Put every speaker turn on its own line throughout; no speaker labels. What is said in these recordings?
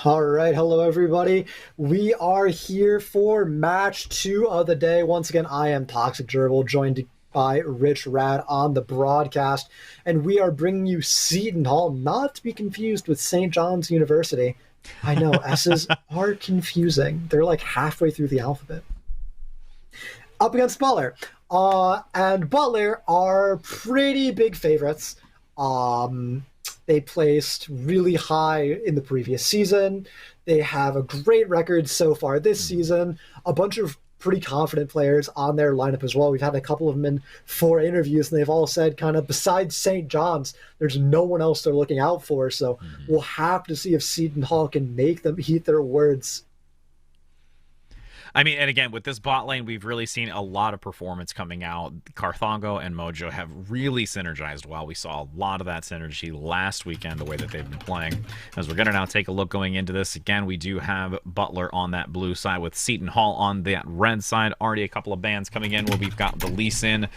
All right, hello everybody. We are here for match two of the day. Once again, I am Toxic Gerbil, joined by Rich Rad on the broadcast, and we are bringing you Seton Hall, not to be confused with St. John's University. I know, S's are confusing. They're like halfway through the alphabet. Up against Butler. And Butler are pretty big favorites. They placed really high in the previous season. They have a great record so far this season. A bunch of pretty confident players on their lineup as well. We've had a couple of them in 4 interviews, and they've all said kind of besides St. John's, there's no one else they're looking out for. So we'll have to see if Seton Hall can make them heed their words.
I mean, and again, with this bot lane, we've really seen a lot of performance coming out. Carthango and Mojo have really synergized well. We saw a lot of that synergy last weekend, the way that they've been playing. As we're going to now take a look going into this, again, we do have Butler on that blue side with Seton Hall on that red side. Already a couple of bans coming in where we've got the Lee Sin.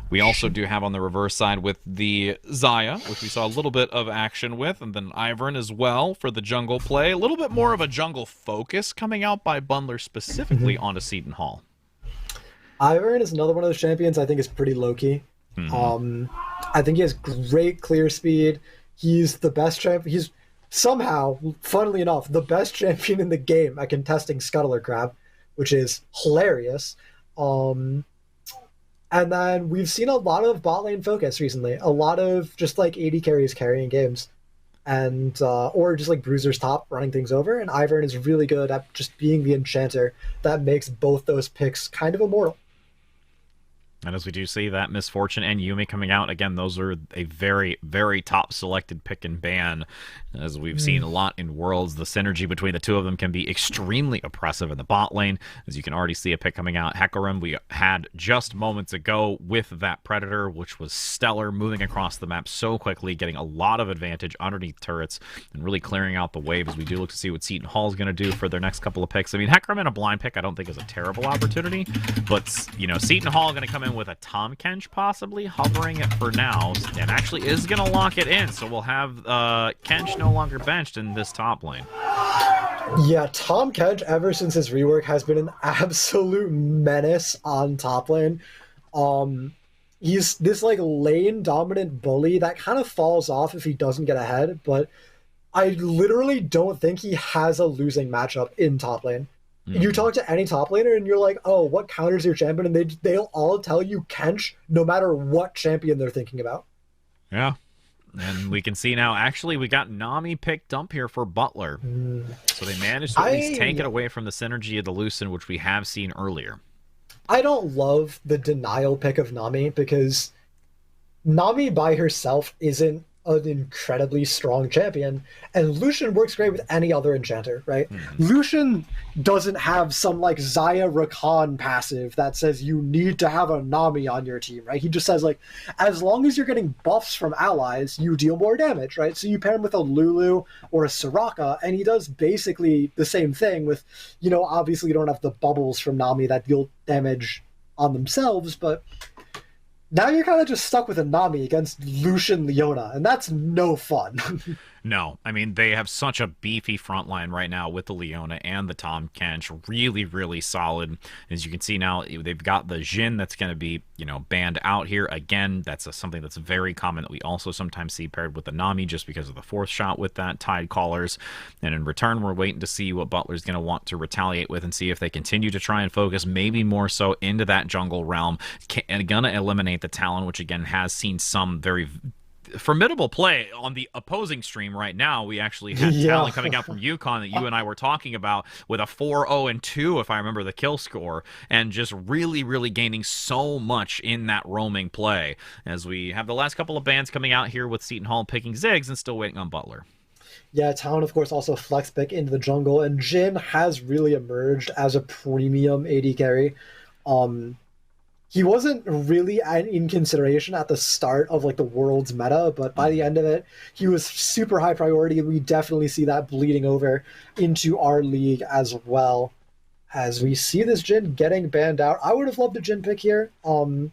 We also do have on the reverse side with the Xayah, which we saw a little bit of action with, and then Ivern as well for the jungle play. A little bit more of a jungle focus coming out by Butler specifically onto Seton Hall.
Ivern is another one of those champions I think is pretty low-key. I think he has great clear speed. He's the best champion. He's somehow, funnily enough, the best champion in the game at contesting Scuttler Crab, which is hilarious. And then we've seen a lot of bot lane focus recently. A lot of just like AD carries carrying games. And or just like Bruiser's top running things over. And Ivern is really good at just being the enchanter that makes both those picks kind of immortal.
And as we do see that Misfortune and Yuumi coming out, again, those are a very, very top selected pick and ban. As we've seen a lot in Worlds, the synergy between the two of them can be extremely oppressive in the bot lane. As you can already see a pick coming out. Hecarim we had just moments ago with that Predator, which was stellar, moving across the map so quickly, getting a lot of advantage underneath turrets, and really clearing out the wave as we do look to see what Seton Hall is going to do for their next couple of picks. I mean, Hecarim in a blind pick I don't think is a terrible opportunity, but, you know, Seton Hall going to come in with a Tom Kench possibly hovering it for now, and actually is going to lock it in, so we'll have Kench no longer benched in this top lane.
Yeah, Tom Kench ever since his rework has been an absolute menace on top lane. He's this like lane dominant bully that kind of falls off if he doesn't get ahead, but I literally don't think he has a losing matchup in top lane. You talk to any top laner and you're like, oh, what counters your champion? And they'll all tell you Kench no matter what champion they're thinking about.
Yeah. And we can see now, actually, we got Nami picked up here for Butler. So they managed to at least take it away from the synergy of the Lucin, which we have seen earlier.
I don't love the denial pick of Nami because Nami by herself isn't an incredibly strong champion, and Lucian works great with any other enchanter, right? Lucian doesn't have some like Xayah Rakan passive that says you need to have a Nami on your team, right? He just says like, as long as you're getting buffs from allies, you deal more damage, right? So you pair him with a Lulu or a Soraka, and he does basically the same thing with, you know, obviously you don't have the bubbles from Nami that deal damage on themselves, but now you're kind of just stuck with a Nami against Lucian Leona, and that's no fun.
No, I mean, they have such a beefy front line right now with the Leona and the Tom Kench. Really, really solid. As you can see now, they've got the Jhin that's going to be, you know, banned out here. Again, that's something that's very common that we also sometimes see paired with the Nami just because of the fourth shot with that Tide Callers. And in return, we're waiting to see what Butler's going to want to retaliate with and see if they continue to try and focus maybe more so into that jungle realm and going to eliminate the Talon, which again has seen some very formidable play on the opposing stream right now. We actually had Talon coming out from Yukon that you and I were talking about with a 4-0-2, if I remember the kill score, and just really, really gaining so much in that roaming play. As we have the last couple of bans coming out here with Seton Hall picking Ziggs and still waiting on Butler.
Yeah, Talon, of course, also flex pick into the jungle, and Jhin has really emerged as a premium AD carry. He wasn't really in consideration at the start of like the World's meta, but by the end of it, he was super high priority, and we definitely see that bleeding over into our league as well. As we see this Jhin getting banned out, I would have loved a Jhin pick here. It'll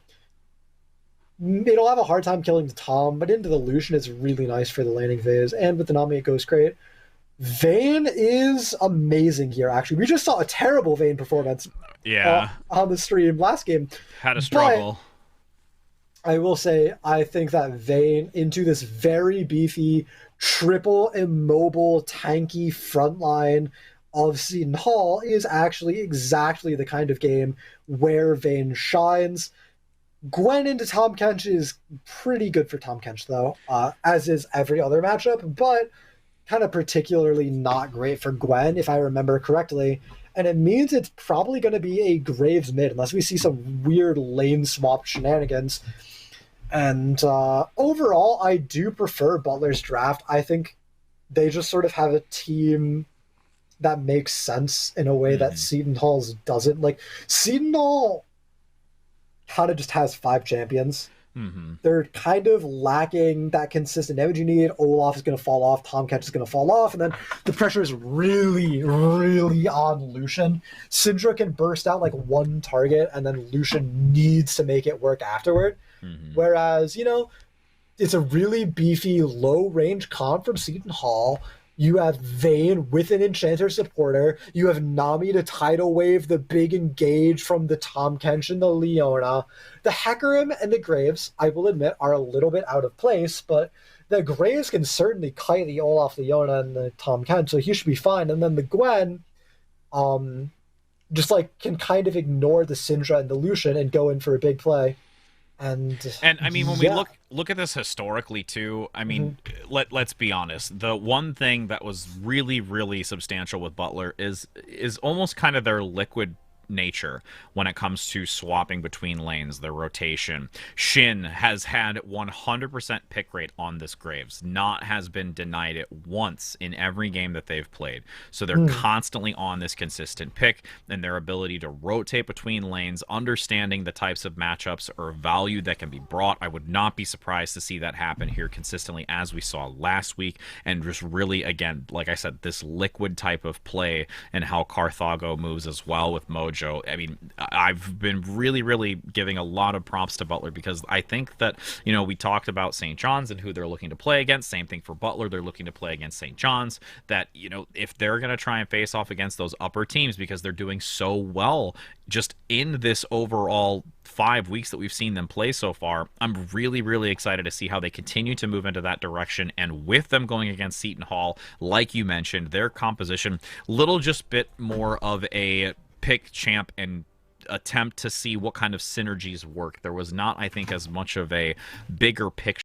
have a hard time killing the Tom, but into the Lucian is really nice for the laning phase, and with the Nami it goes great. Vayne is amazing here, actually. We just saw a terrible Vayne performance
Yeah,
on the stream last game.
had a
But
struggle.
I will say, I think that Vayne into this very beefy, triple immobile, tanky front line of Seton Hall is actually exactly the kind of game where Vayne shines. Gwen into Tom Kench is pretty good for Tom Kench, though, as is every other matchup, but kind of particularly not great for Gwen, if I remember correctly. And it means it's probably going to be a Graves mid, unless we see some weird lane swap shenanigans. And overall, I do prefer Butler's draft. I think they just sort of have a team that makes sense in a way that
Hmm.
Seton Hall's doesn't. Like, Seton Hall kind of just has five champions.
Hmm.
They're kind of lacking that consistent damage you need. Olaf is going to fall off. Tom Catch is going to fall off. And then the pressure is really, really on Lucian. Syndra can burst out like one target, and then Lucian needs to make it work afterward.
Hmm.
Whereas, it's a really beefy, low range comp from Seton Hall. You have Vayne with an Enchanter supporter. You have Nami to tidal wave the big engage from the Tom Kench and the Leona. The Hecarim and the Graves, I will admit, are a little bit out of place, but the Graves can certainly kite the Olaf Leona and the Tom Kench, so he should be fine. And then the Gwen, um, just like can kind of ignore the Syndra and the Lucian and go in for a big play. And
And I mean, when we
yeah.
look at this historically too, I mean,
Mhm.
let's be honest. The one thing that was really substantial with Butler is almost kind of their liquid nature when it comes to swapping between lanes, their rotation. Shin has had 100% pick rate on this Graves, not has been denied it once in every game that they've played. So they're
Mm.
constantly on this consistent pick, and their ability to rotate between lanes, understanding the types of matchups or value that can be brought. I would not be surprised to see that happen here consistently as we saw last week, and just really, again, like I said, this liquid type of play and how Carthago moves as well with Mojo. I mean, I've been really giving a lot of props to Butler because I think that, we talked about St. John's and who they're looking to play against. Same thing for Butler. They're looking to play against St. John's. That, if they're going to try and face off against those upper teams because they're doing so well just in this overall 5 weeks that we've seen them play so far, I'm really excited to see how they continue to move into that direction. And with them going against Seton Hall, like you mentioned, their composition, little just bit more of a pick champ and attempt to see what kind of synergies work. There was not, I think, as much of a bigger picture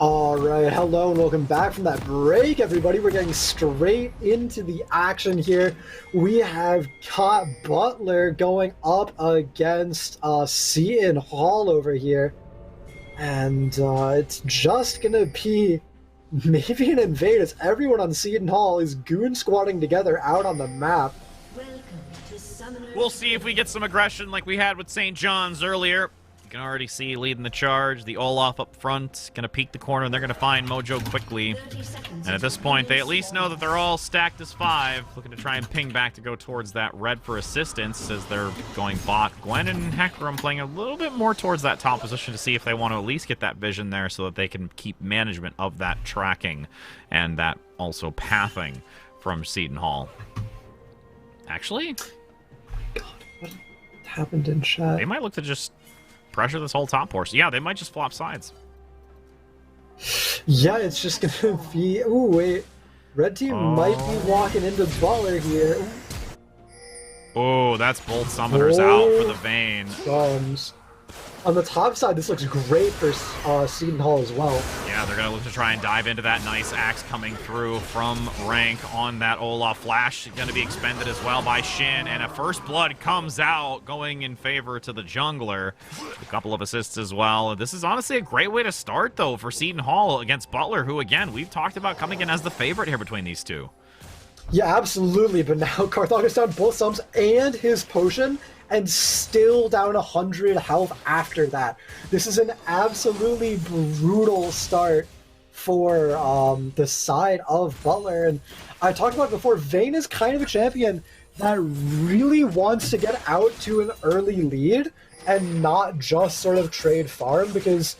All right, hello and welcome back from that break, everybody. We're getting straight into the action here. We have got Butler going up against Seton Hall over here. And it's just going to be maybe an invade as everyone on Seton Hall is goon squatting together out on the map.
We'll see if we get some aggression like we had with St. John's earlier. You can already see leading the charge, the Olaf up front, going to peek the corner, and they're going to find Mojo quickly. And at this point, they at least know that they're all stacked as 5, looking to try and ping back to go towards that red for assistance as they're going bot. Gwen and Hecarim playing a little bit more towards that top position to see if they want to at least get that vision there so that they can keep management of that tracking and that also pathing from Seton Hall. Actually,
God, what happened in chat?
They might look to just pressure this whole top portion. Yeah, they might just flop sides.
Yeah, it's just gonna be... Ooh, wait. Red team might be walking into Butler here.
Oh, that's both summoners out for the Vayne.
Guns. On the top side, this looks great for Seton Hall as well.
Yeah, they're going to look to try and dive into that nice axe coming through from rank on that Olaf flash. Going to be expended as well by Shin, and a first blood comes out going in favor to the jungler. A couple of assists as well. This is honestly a great way to start, though, for Seton Hall against Butler, who, again, we've talked about coming in as the favorite here between these two.
Yeah, absolutely, but now Carthagos down both sums and his potion, and still down 100 health after that. This is an absolutely brutal start for the side of Butler. And I talked about it before, Vayne is kind of a champion that really wants to get out to an early lead and not just sort of trade farm, because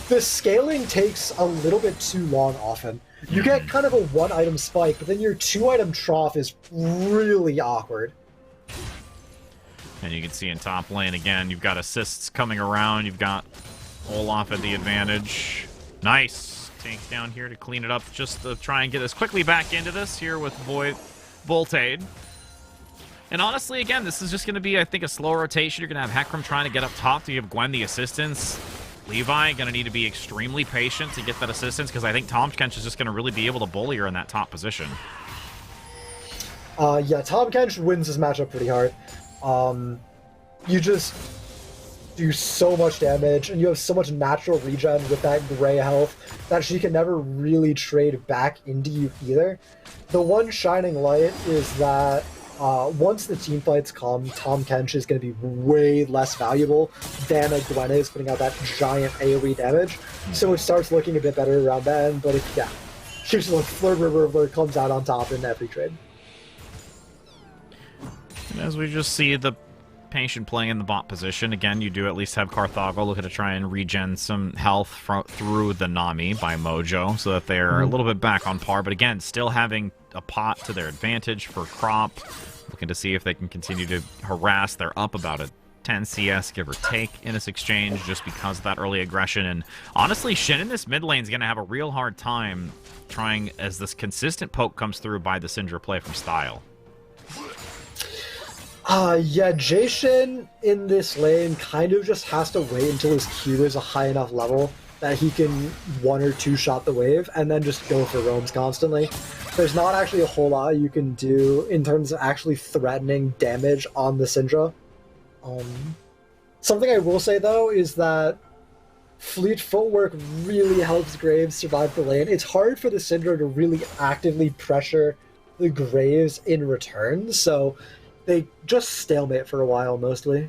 the scaling takes a little bit too long often. You get kind of a 1-item spike, but then your 2-item trough is really awkward.
And you can see in top lane, again, you've got assists coming around. You've got Olaf at the advantage. Nice. Tank down here to clean it up just to try and get us quickly back into this here with Voltade. And honestly, again, this is just going to be, I think, a slow rotation. You're going to have Hecarim trying to get up top to give Gwen the assistance. Levi going to need to be extremely patient to get that assistance because I think Tahm Kench is just going to really be able to bully her in that top position.
Yeah, Tahm Kench wins this matchup pretty hard. You just do so much damage, and you have so much natural regen with that gray health that she can never really trade back into you either. The one shining light is that once the team fights come, Tahm Kench is going to be way less valuable than a Gwen is, putting out that giant AoE damage. So it starts looking a bit better around then, but yeah, she's like Fleur River comes out on top in every trade.
And as we just see the patient playing in the bot position, again, you do at least have Carthago looking to try and regen some health through the Nami by Mojo so that they're a little bit back on par. But again, still having a pot to their advantage for Crop, looking to see if they can continue to harass. They're up about a 10 CS, give or take, in this exchange just because of that early aggression. And honestly, Shin in this mid lane is going to have a real hard time trying as this consistent poke comes through by the Syndra play from Style.
Yeah, Jason in this lane kind of just has to wait until his Q is a high enough level that he can 1 or 2 shot the wave and then just go for roams constantly. There's not actually a whole lot you can do in terms of actually threatening damage on the Syndra. Something I will say though is that Fleet Footwork really helps Graves survive the lane. It's hard for the Syndra to really actively pressure the Graves in return, so they just stalemate for a while, mostly.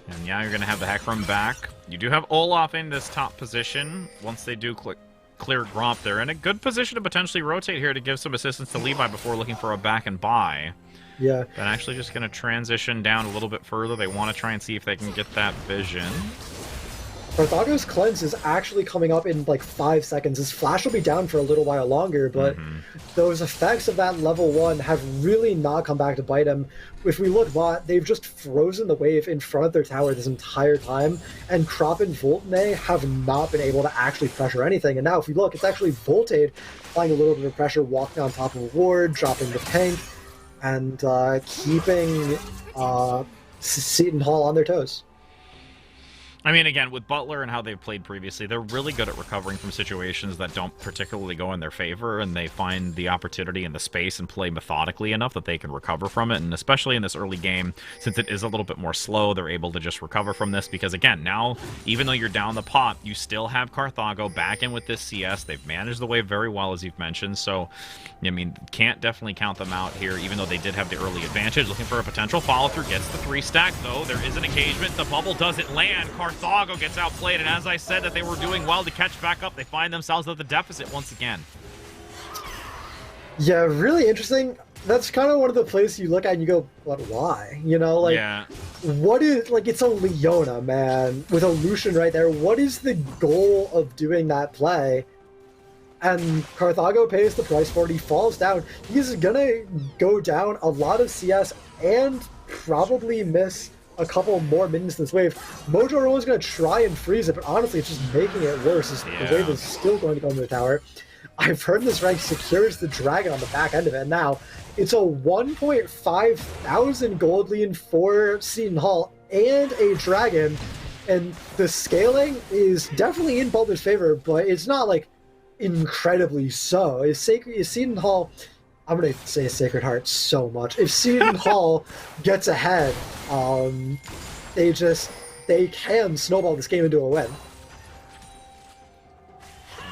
And yeah, you're going to have the Hecarim back. You do have Olaf in this top position. Once they do clear Gromp, they're in a good position to potentially rotate here to give some assistance to Levi before looking for a back and buy.
Yeah.
But actually just going to transition down a little bit further. They want to try and see if they can get that vision.
Carthago's cleanse is actually coming up in like 5 seconds. His flash will be down for a little while longer, but those effects of that level 1 have really not come back to bite him. If we look bot, they've just frozen the wave in front of their tower this entire time, and Crop and Voltne have not been able to actually pressure anything. And now if we look, it's actually Voltade applying a little bit of pressure, walking on top of a ward, dropping the tank, and keeping Seton Hall on their toes.
I mean, again, with Butler and how they've played previously, they're really good at recovering from situations that don't particularly go in their favor, and they find the opportunity and the space and play methodically enough that they can recover from it. And especially in this early game, since it is a little bit more slow, they're able to just recover from this because, again, now, even though you're down the pot, you still have Carthago back in with this CS. They've managed the wave very well, as you've mentioned, so, I mean, can't definitely count them out here, even though they did have the early advantage. Looking for a potential follow-through, gets the 3-stack, though. There is an engagement. The bubble doesn't land. Carthago gets outplayed, and as I said that they were doing well to catch back up, they find themselves at the deficit once again.
Yeah, really interesting. That's kind of one of the places you look at and you go, "What? Why?" You know, like,
yeah.
What is, like, it's a Leona, man, with a Lucian right there. What is the goal of doing that play? And Carthago pays the price for it. He falls down. He's gonna go down a lot of CS and probably miss a couple more minions this wave. Mojo Rowan's going to try and freeze it, but honestly, it's just making it worse. The wave is still going to go into the tower. I've heard this rank secures the dragon on the back end of it, and now it's a 1.5 thousand gold lead for Seton Hall and a dragon, and the scaling is definitely in Butler's favor, but it's not, like, incredibly so. Is Seton Hall... I'm going to say Sacred Heart so much. If Seton Hall gets ahead, they can snowball this game into a win.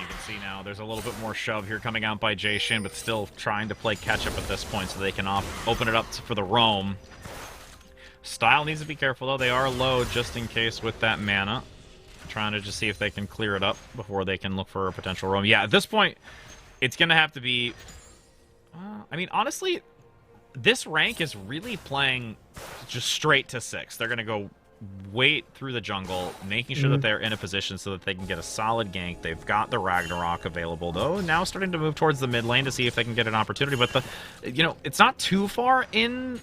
You can see now there's a little bit more shove here coming out by Jay-Shin, but still trying to play catch-up at this point so they can open it up for the roam. Style needs to be careful, though. They are low just in case with that mana. Trying to just see if they can clear it up before they can look for a potential roam. Yeah, at this point, it's going to have to be... I mean, honestly, this rank is really playing just straight to 6. They're going to go wait through the jungle, making sure that they're in a position so that they can get a solid gank. They've got the Ragnarok available, though. Now starting to move towards the mid lane to see if they can get an opportunity. But, it's not too far in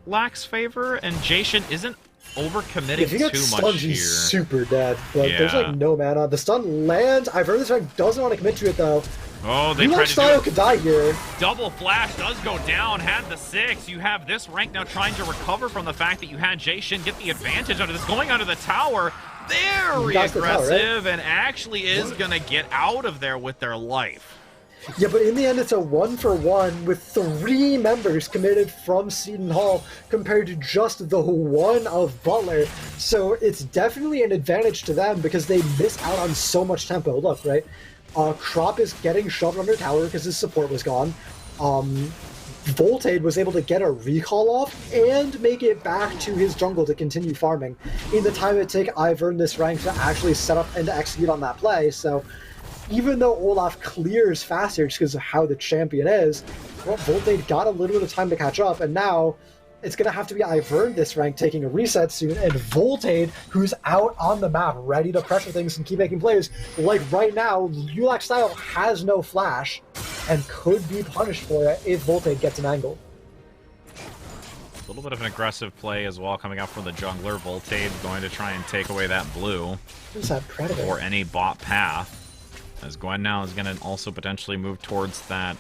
Lack's favor, and Jay-Shin isn't overcommitting too much here.
He's super dead. But there's, like, no mana. The stun lands. I've heard this rank doesn't want to commit to it, though.
Oh, they tried to do it.
Could die here.
Double flash does go down, had the 6. You have this rank now trying to recover from the fact that you had Jay-Shin get the advantage under this. Going under the tower, very aggressive, and actually is going to get out of there with their life.
Yeah, but in the end, it's a 1-for-1 with 3 members committed from Seton Hall compared to just the 1 of Butler. So it's definitely an advantage to them because they miss out on so much tempo. Look, right? Crop is getting shoved under tower because his support was gone. Voltade was able to get a recall off and make it back to his jungle to continue farming. In the time it took Ivern this rank to actually set up and to execute on that play, so even though Olaf clears faster just because of how the champion is, well, Voltade got a little bit of time to catch up, and now it's going to have to be Ivern this rank taking a reset soon, and Voltade, who's out on the map, ready to pressure things and keep making plays. Like right now, Ulak Style has no flash and could be punished for it if Voltade gets an angle.
A little bit of an aggressive play as well coming out from the jungler. Voltade going to try and take away that blue.
Who's that Predator?
Or any bot path. As Gwen now is going to also potentially move towards that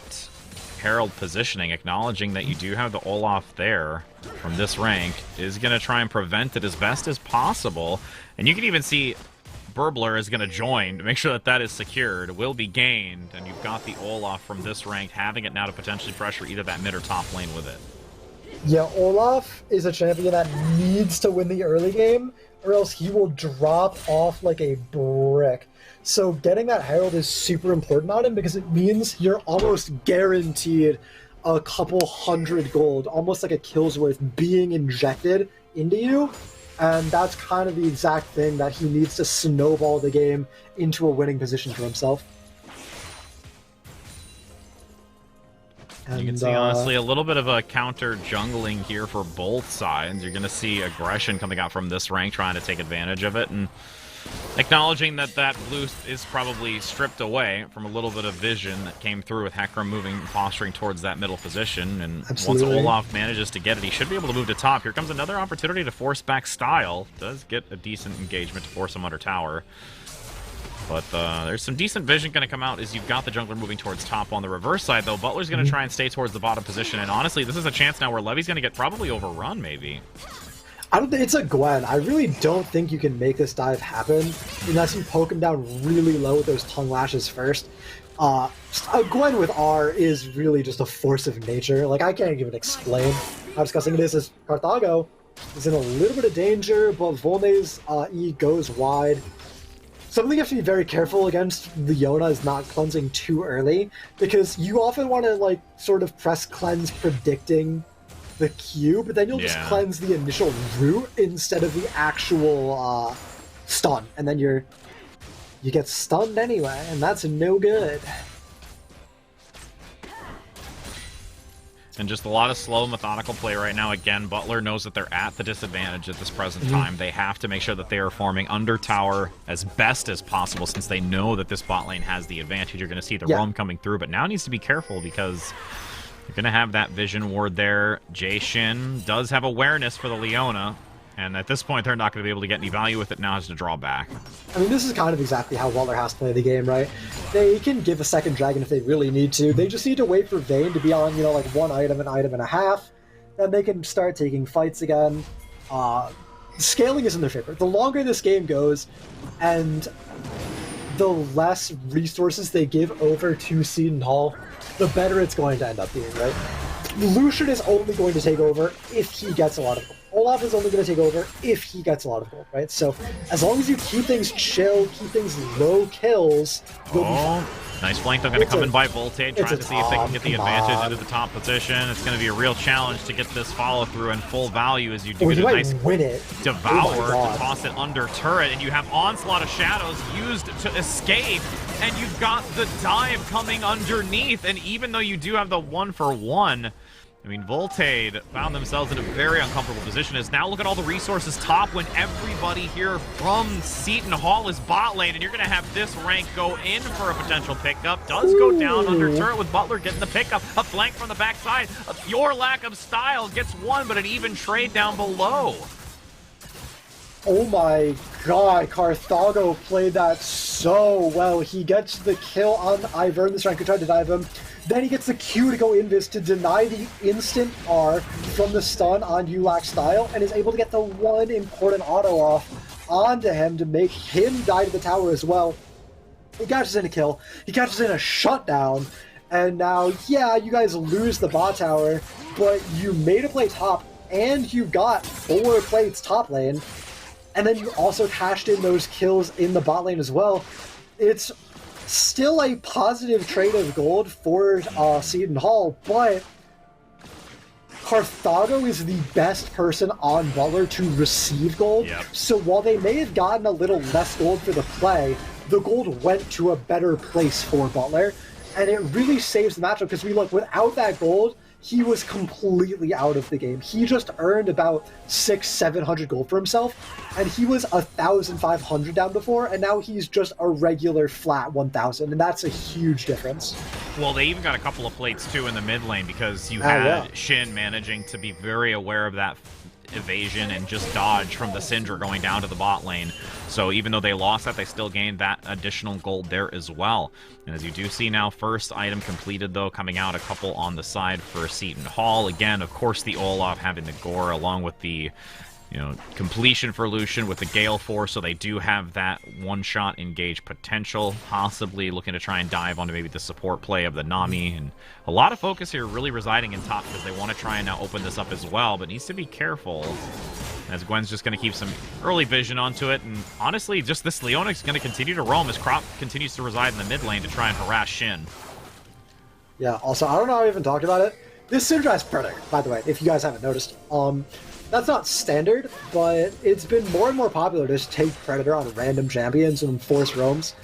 Herald positioning, acknowledging that you do have the Olaf there from this rank, is going to try and prevent it as best as possible. And you can even see Burbler is going to join to make sure that that is secured, will be gained, and you've got the Olaf from this rank having it now to potentially pressure either that mid or top lane with it.
Yeah, Olaf is a champion that needs to win the early game, or else he will drop off like a brick. So getting that Herald is super important on him because it means you're almost guaranteed a couple hundred gold, almost like a kill's worth being injected into you. And that's kind of the exact thing that he needs to snowball the game into a winning position for himself. And,
you can see, honestly, a little bit of a counter jungling here for both sides. You're going to see aggression coming out from this rank, trying to take advantage of it, and acknowledging that that blue is probably stripped away from a little bit of vision that came through with Hecarim moving, posturing towards that middle position. And once Olaf manages to get it, he should be able to move to top. Here comes another opportunity to force back Style. Does get a decent engagement to force him under tower. But there's some decent vision going to come out as you've got the jungler moving towards top. On the reverse side, though, Butler's going to try and stay towards the bottom position. And honestly, this is a chance now where Levy's going to get probably overrun, maybe.
I don't think it's a Gwen. I really don't think you can make this dive happen unless you poke him down really low with those tongue lashes first. A Gwen with R is really just a force of nature. Like, I can't even explain how disgusting it is. As Carthago is in a little bit of danger, but Volney's E goes wide. Something you have to be very careful against Leona is not cleansing too early, because you often want to, like, sort of press cleanse predicting the Q, but then you'll just cleanse the initial root instead of the actual stun, and then you get stunned anyway, and that's no good.
And just a lot of slow, methodical play right now. Again, Butler knows that they're at the disadvantage at this present time. They have to make sure that they are farming under tower as best as possible, since they know that this bot lane has the advantage. You're going to see the roam coming through, but now needs to be careful because you're going to have that vision ward there. Jay Shin does have awareness for the Leona, and at this point, they're not going to be able to get any value with it. Now has to draw back.
I mean, this is kind of exactly how Butler has to play the game, right? They can give a second dragon if they really need to. They just need to wait for Vayne to be on, like one item, an item and a half. Then they can start taking fights again. Scaling is in their favor. The longer this game goes, and the less resources they give over to Seton Hall, the better it's going to end up being, right? Lucian is only going to take over if he gets a lot of gold. Olaf is only going to take over if he gets a lot of gold, right? So as long as you keep things chill, keep things low kills, you'll be fine.
Nice flank. They're going to come in by Voltage, trying to see if they can get the advantage into the top position. It's going to be a real challenge to get this follow-through and full value as you do get a nice devour to toss it under turret. And you have Onslaught of Shadows used to escape, and you've got the dive coming underneath. And even though you do have the 1-for-1, I mean, Voltage found themselves in a very uncomfortable position. As now look at all the resources top when everybody here from Seton Hall is bot lane, and you're going to have this rank go in for a potential pickup. Does go down under turret with Butler getting the pickup. A flank from the backside. Your lack of style gets one, but an even trade down below.
Oh my god, Carthago played that so well. He gets the kill on Ivern. This rank could try to dive him. Then he gets the Q to go invis to deny the instant R from the stun on Ulak style, and is able to get the one important auto off onto him to make him die to the tower as well. He catches in a kill. He catches in a shutdown. And now, yeah, you guys lose the bot tower, but you made a play top, and you got 4 plates top lane. And then you also cashed in those kills in the bot lane as well. It's still a positive trade of gold for Seton Hall, but Carthago is the best person on Butler to receive gold. So while they may have gotten a little less gold for the play, the gold went to a better place for Butler, and it really saves the matchup, because we look, without that gold, he was completely out of the game. He just earned about 600-700 gold for himself, and he was 1,500 down before, and now he's just a regular flat 1,000, and that's a huge difference.
Well, they even got a couple of plates too in the mid lane, because you had Shin managing to be very aware of that evasion and just dodge from the Syndra going down to the bot lane. So even though they lost that, they still gained that additional gold there as well. And as you do see now, first item completed though, coming out a couple on the side for Seton Hall. Again, of course, the Olaf having the Gore along with the completion for Lucian with the Gale Force, so they do have that one-shot engage potential, possibly looking to try and dive onto maybe the support play of the Nami, and a lot of focus here really residing in top, because they want to try and now open this up as well, but needs to be careful, as Gwen's just going to keep some early vision onto it, and honestly, just this Leona is going to continue to roam as Crop continues to reside in the mid lane to try and harass Shin.
Yeah, also, I don't know how I even talked about it. This Syndra has Predator, by the way, if you guys haven't noticed. That's not standard, but it's been more and more popular to just take Predator on random champions and force roams.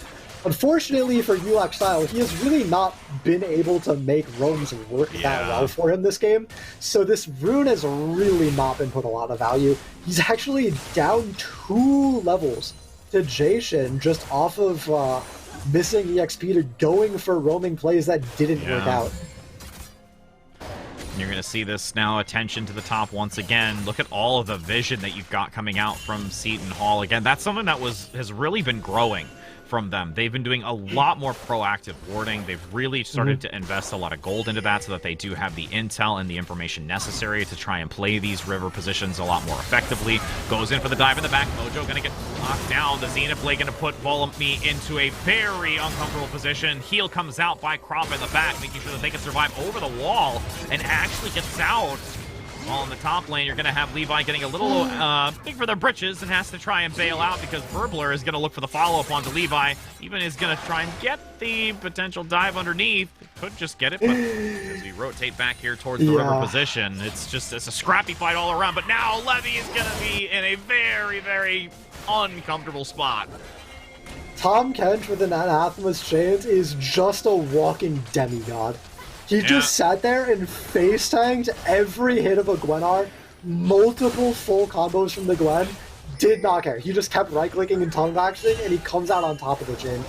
Unfortunately for Ulak style, he has really not been able to make roams work that well for him this game, so this rune has really not been put a lot of value. He's actually down 2 levels to Jason just off of missing EXP to going for roaming plays that didn't work out.
You're going to see this now, attention to the top once again. Look at all of the vision that you've got coming out from Seton Hall. Again, that's something that has really been growing from them. They've been doing a lot more proactive warding. They've really started to invest a lot of gold into that so that they do have the intel and the information necessary to try and play these river positions a lot more effectively. Goes in for the dive in the back. Mojo gonna get knocked down. The Zenith Blade gonna put Volami into a very uncomfortable position. Heal comes out by Crop in the back, making sure that they can survive over the wall and actually gets out. While in the top lane, you're going to have Levi getting a little big for their britches and has to try and bail out because Burbler is going to look for the follow-up onto Levi. Even is going to try and get the potential dive underneath. Could just get it, but as we rotate back here towards the river position, it's a scrappy fight all around. But now Levy is going to be in a very, very uncomfortable spot.
Tahm Kench with an Anathema's Chains is just a walking demigod. He just sat there and face-tanked every hit of a Gwenar, multiple full combos from the Gwen, did not care. He just kept right-clicking and tongue-lashing, and he comes out on top of the chain.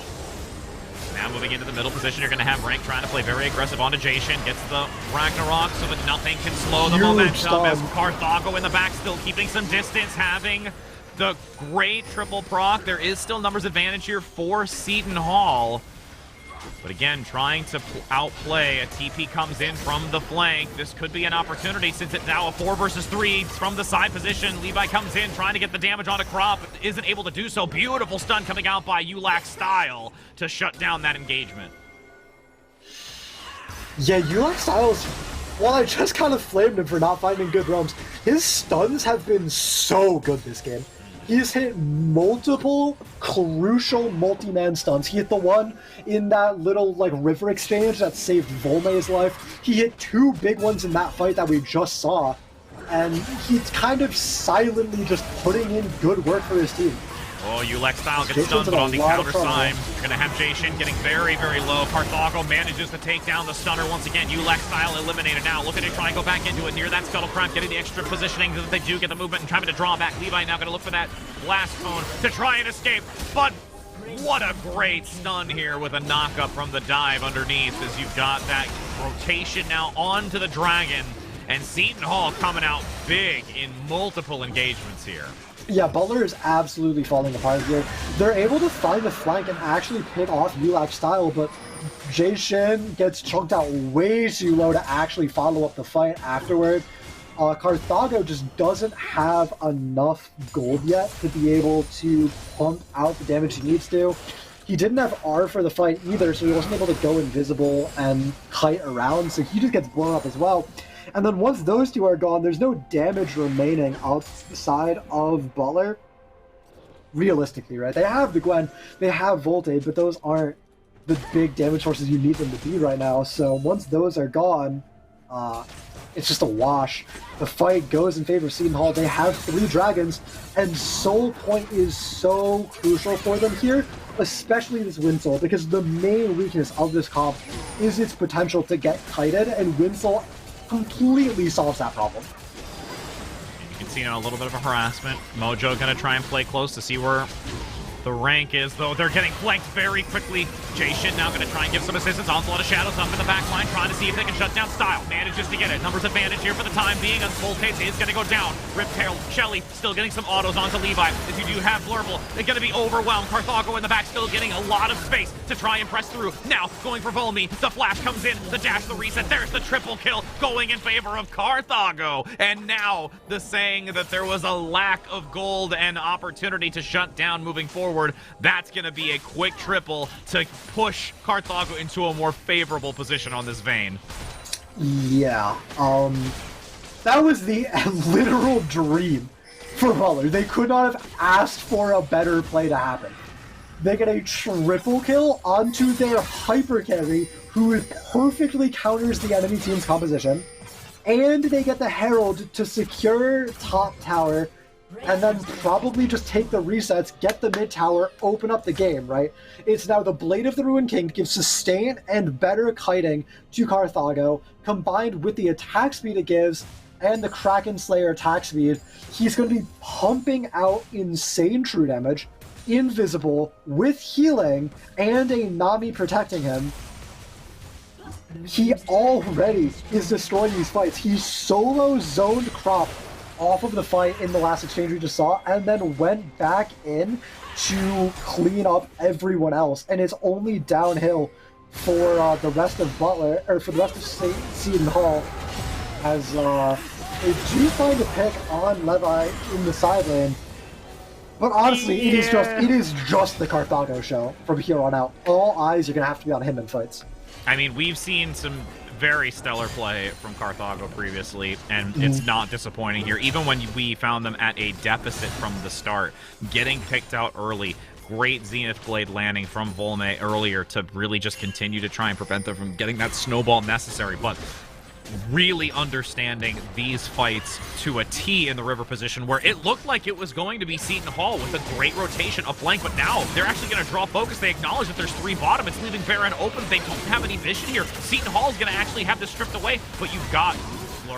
Now moving into the middle position, you're going to have Rank trying to play very aggressive onto Jason. Gets the Ragnarok so that nothing can slow the momentum as Carthago in the back still keeping some distance, having the great triple proc. There is still numbers advantage here for Seton Hall. But again, trying to outplay. A TP comes in from the flank. This could be an opportunity since it's now a 4 versus 3 from the side position. Levi comes in trying to get the damage onto Crop. Isn't able to do so. Beautiful stun coming out by Ulak Style to shut down that engagement.
Yeah, Ulak Styles, while I just kind of flamed him for not finding good roams, his stuns have been so good this game. He's hit multiple crucial multi-man stunts. He hit the one in that little river exchange that saved Volney's life. He hit 2 big ones in that fight that we just saw. And he's kind of silently just putting in good work for his team.
Oh, Ulek Style gets stunned, but on the counter side, you're going to have Jason getting very, very low. Carthago manages to take down the stunner once again. Ulek Style eliminated now. Looking to try and go back into it near that Scuttlecraft, getting the extra positioning so that they do get the movement and trying to draw back. Levi now going to look for that blast cone to try and escape, but what a great stun here with a knock-up from the dive underneath as you've got that rotation now onto the Dragon, and Seton Hall coming out big in multiple engagements here.
Yeah, Butler is absolutely falling apart here. They're able to find the flank and actually pick off Ulak Style, but Jay Shin gets chunked out way too low to actually follow up the fight afterward. Carthago just doesn't have enough gold yet to be able to pump out the damage he needs to. He didn't have R for the fight either, so he wasn't able to go invisible and kite around, so he just gets blown up as well. And then once those two are gone, there's no damage remaining outside of Butler. Realistically, right? They have the Gwen, they have Voltage, but those aren't the big damage sources you need them to be right now. So once those are gone, it's just a wash. The fight goes in favor of Seton Hall. They have 3 dragons, and Soul Point is so crucial for them here, especially this Winslow, because the main weakness of this comp is its potential to get kited, and Winslow completely solves that problem.
You can see now a little bit of a harassment. Mojo gonna try and play close to see where the rank is, though. They're getting flanked very quickly. Jason now gonna try and give some assistance. Onslaught of Shadows up in the back line, trying to see if they can shut down Style. Manages to get it. Numbers advantage here for the time being, as Voltage is gonna go down. Riptail, Shelly still getting some autos onto Levi. As you do have Blurble, they're gonna be overwhelmed. Carthago in the back still getting a lot of space to try and press through. Now going for Volmi. The flash comes in, the dash, the reset. There's the triple kill going in favor of Carthago. And now the saying that there was a lack of gold and opportunity to shut down moving forward. That's going to be a quick triple to push Carthago into a more favorable position on this vein.
Yeah, that was the literal dream for Butler. They could not have asked for a better play to happen. They get a triple kill onto their hyper carry, who perfectly counters the enemy team's composition, and they get the Herald to secure top tower, and then probably just take the resets, get the mid tower, open up the game, right? It's now the Blade of the Ruined King to give sustain and better kiting to Carthago, combined with the attack speed it gives and the Kraken Slayer attack speed. He's going to be pumping out insane true damage, invisible, with healing, and a Nami protecting him. He already is destroying these fights. He solo zoned Crop off of the fight in the last exchange we just saw, and then went back in to clean up everyone else. And it's only downhill for the rest of Butler, or for the rest of Seton Hall, as they do find a pick on Levi in the side lane. But honestly, it is just the Carthago show from here on out. All eyes are going to have to be on him in fights.
I mean, we've seen some very stellar play from Carthago previously, and it's not disappointing here. Even when we found them at a deficit from the start, getting picked out early, great Zenith Blade landing from Volme earlier to really just continue to try and prevent them from getting that snowball necessary, but really understanding these fights to a T in the river position, where it looked like it was going to be Seton Hall with a great rotation of flank, but now they're actually going to draw focus. They acknowledge that there's 3 bottom. It's leaving Baron open. They don't have any vision here. Seton Hall is going to actually have this stripped away, but you've got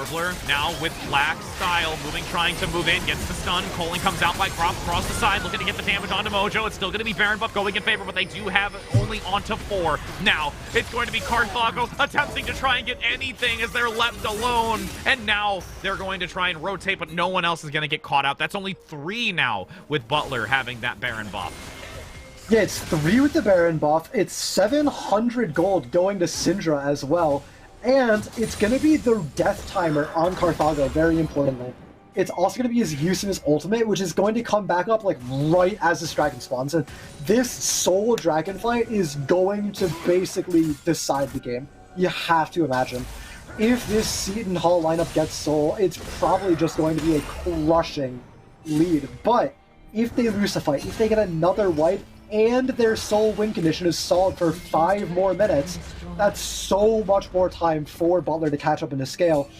Blur now with Black style moving, trying to move in, gets the stun. Colin comes out by Crop across the side, looking to get the damage onto Mojo. It's still going to be Baron buff going in favor, but they do have only onto 4. Now it's going to be Carthago attempting to try and get anything as they're left alone, and now they're going to try and rotate, but no one else is going to get caught out. That's only 3 now with Butler having that Baron buff.
Yeah, it's 3 with the Baron buff. It's 700 gold going to Syndra as well. And it's going to be the death timer on Carthago, very importantly. It's also going to be his use of his ultimate, which is going to come back up like right as this dragon spawns. And this solo dragon fight is going to basically decide the game. You have to imagine. If this Seton Hall lineup gets soul, it's probably just going to be a crushing lead. But if they lose the fight, if they get another wipe, and their soul win condition is solid for 5 more minutes, that's so much more time for Butler to catch up in the scale.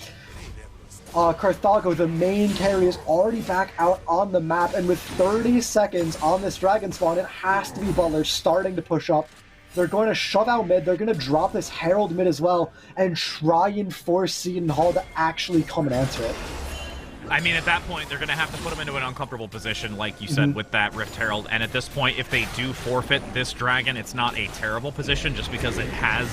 Carthago, the main carry, is already back out on the map, and with 30 seconds on this dragon spawn, it has to be Butler starting to push up. They're going to shove out mid, they're going to drop this Herald mid as well, and try and force Seton Hall to actually come and answer it.
I mean, at that point, they're going to have to put him into an uncomfortable position, like you said, with that Rift Herald. And at this point, if they do forfeit this dragon, it's not a terrible position, just because it has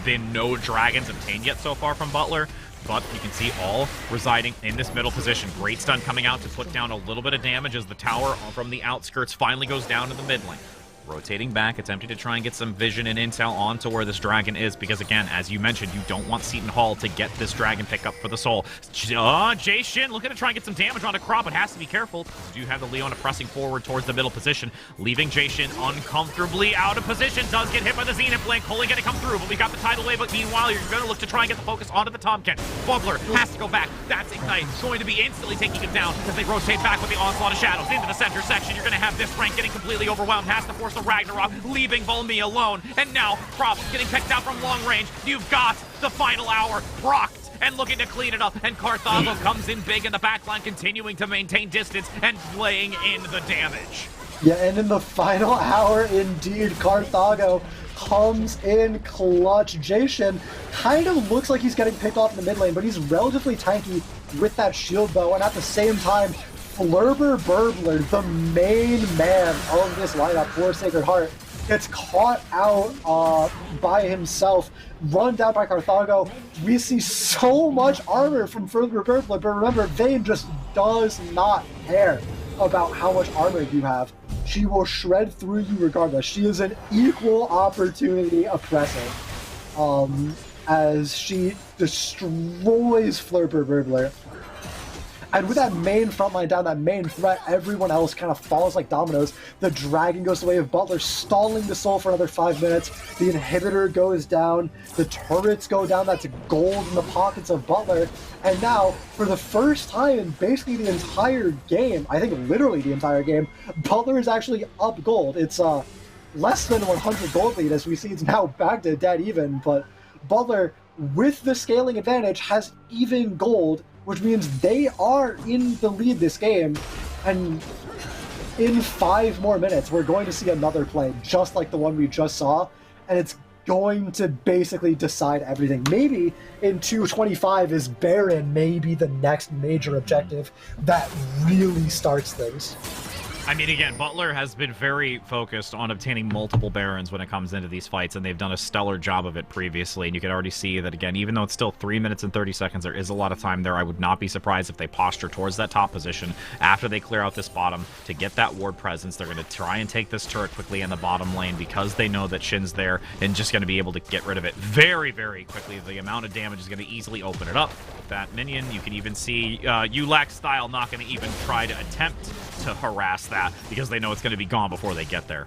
been no dragons obtained yet so far from Butler. But you can see all residing in this middle position. Great stun coming out to put down a little bit of damage as the tower from the outskirts finally goes down to the mid lane. Rotating back, attempting to try and get some vision and intel onto where this dragon is, because again, as you mentioned, you don't want Seton Hall to get this dragon pickup for the soul. Jay Shin looking to try and get some damage onto Crop, but has to be careful. You do have the Leona pressing forward towards the middle position, leaving Jay Shin uncomfortably out of position. Does get hit by the Zenith Blink. Coley gonna come through, but we got the tidal wave. But meanwhile, you're gonna look to try and get the focus onto the Tomcat. Butler has to go back. That's Ignite. Going to be instantly taking him down as they rotate back with the onslaught of shadows into the center section. You're gonna have this rank getting completely overwhelmed. Has to force the Ragnarok, leaving Volmi alone. And now Crop getting picked out from long range. You've got the final hour procced and looking to clean it up. And Carthago comes in big in the backline, continuing to maintain distance and playing in the damage.
Yeah, and in the final hour, indeed, Carthago comes in clutch. Jason kind of looks like he's getting picked off in the mid lane, but he's relatively tanky with that shield bow, and at the same time, Flurber Burbler, the main man of this lineup for Sacred Heart, gets caught out by himself, run down by Carthago. We see so much armor from Flurber Burbler, but remember, Vayne just does not care about how much armor you have. She will shred through you regardless. She is an equal opportunity oppressor, as she destroys Flurber Burbler. And with that main front line down, that main threat, everyone else kind of falls like dominoes. The dragon goes the way of Butler, stalling the soul for another 5 minutes. The inhibitor goes down. The turrets go down. That's gold in the pockets of Butler. And now, for the first time in basically the entire game, I think literally the entire game, Butler is actually up gold. It's less than 100 gold lead, as we see it's now back to dead even. But Butler, with the scaling advantage, has even gold, which means they are in the lead this game, and in 5 more minutes, we're going to see another play, just like the one we just saw, and it's going to basically decide everything. Maybe in 2:25 is Baron maybe the next major objective that really starts things.
I mean, again, Butler has been very focused on obtaining multiple Barons when it comes into these fights, and they've done a stellar job of it previously. And you can already see that, again, even though it's still 3 minutes and 30 seconds, there is a lot of time there. I would not be surprised if they posture towards that top position after they clear out this bottom to get that ward presence. They're going to try and take this turret quickly in the bottom lane because they know that Shin's there and just going to be able to get rid of it very, very quickly. The amount of damage is going to easily open it up. With that minion, you can even see Ulak style not going to even try to attempt to harass that because they know it's going to be gone before they get there.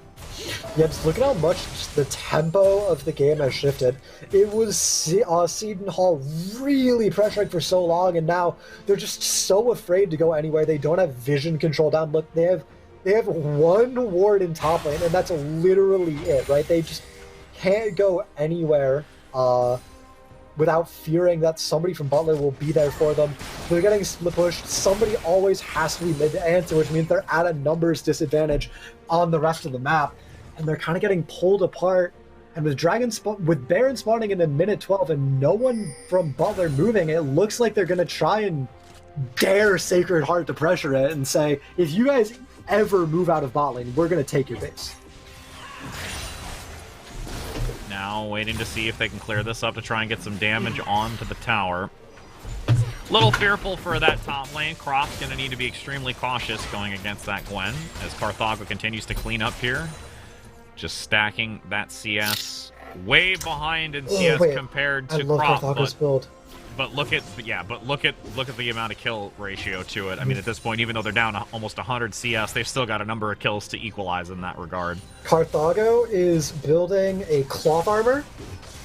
Yeah, just look at how much the tempo of the game has shifted. It was Seton Hall really pressuring for so long, and now they're just so afraid to go anywhere. They don't have vision control down. Look, they have one ward in top lane, and that's literally it, right? They just can't go anywhere without fearing that somebody from Butler will be there for them. They're getting split pushed. Somebody always has to be mid to answer, which means they're at a numbers disadvantage on the rest of the map, and they're kind of getting pulled apart. And with Baron spawning in a minute 12 and no one from Butler moving, it looks like they're going to try and dare Sacred Heart to pressure it and say, if you guys ever move out of bot lane, we're going to take your base.
Now waiting to see if they can clear this up to try and get some damage onto the tower. Little fearful for that top lane. Croft's going to need to be extremely cautious going against that Gwen as Carthago continues to clean up here. Just stacking that CS way behind in CS compared to Croft. But look at the amount of kill ratio to it. I mean, at this point, even though they're down almost 100 CS, they've still got a number of kills to equalize in that regard.
Carthago is building a cloth armor,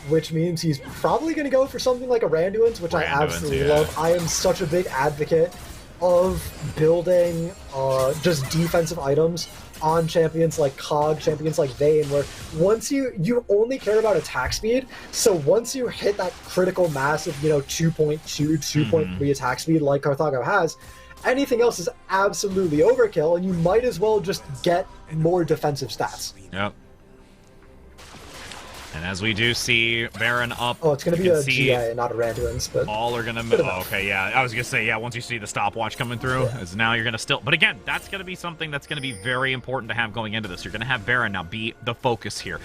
which means he's probably going to go for something like a Randuin's, which I absolutely love. I am such a big advocate of building just defensive items on champions like Cog, champions like Vayne, where once you only care about attack speed, so once you hit that critical mass of 2.2, 2.3 attack speed like Carthago has, anything else is absolutely overkill, and you might as well just get more defensive stats.
Yep. And as we do see Baron up...
Oh, it's going to be a GA, not a Randuin's, but...
All are going to move. Oh, okay, yeah. I was going to say, yeah, once you see the stopwatch coming through, as now you're going to still... But again, that's going to be something that's going to be very important to have going into this. You're going to have Baron now be the focus here.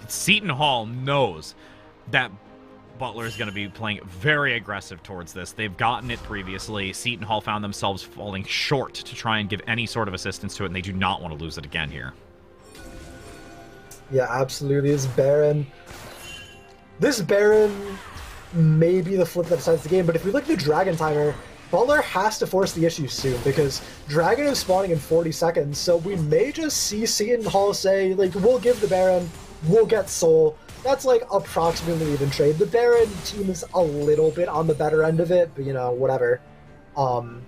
Seton Hall knows that Butler is going to be playing very aggressive towards this. They've gotten it previously. Seton Hall found themselves falling short to try and give any sort of assistance to it, and they do not want to lose it again here.
Yeah, absolutely. This Baron may be the flip that decides the game, but if we look at the Dragon timer, Butler has to force the issue soon, because Dragon is spawning in 40 seconds, so we may just see Seton Hall say, like, we'll give the Baron, we'll get Soul. That's, like, approximately even trade. The Baron team is a little bit on the better end of it, but, whatever. And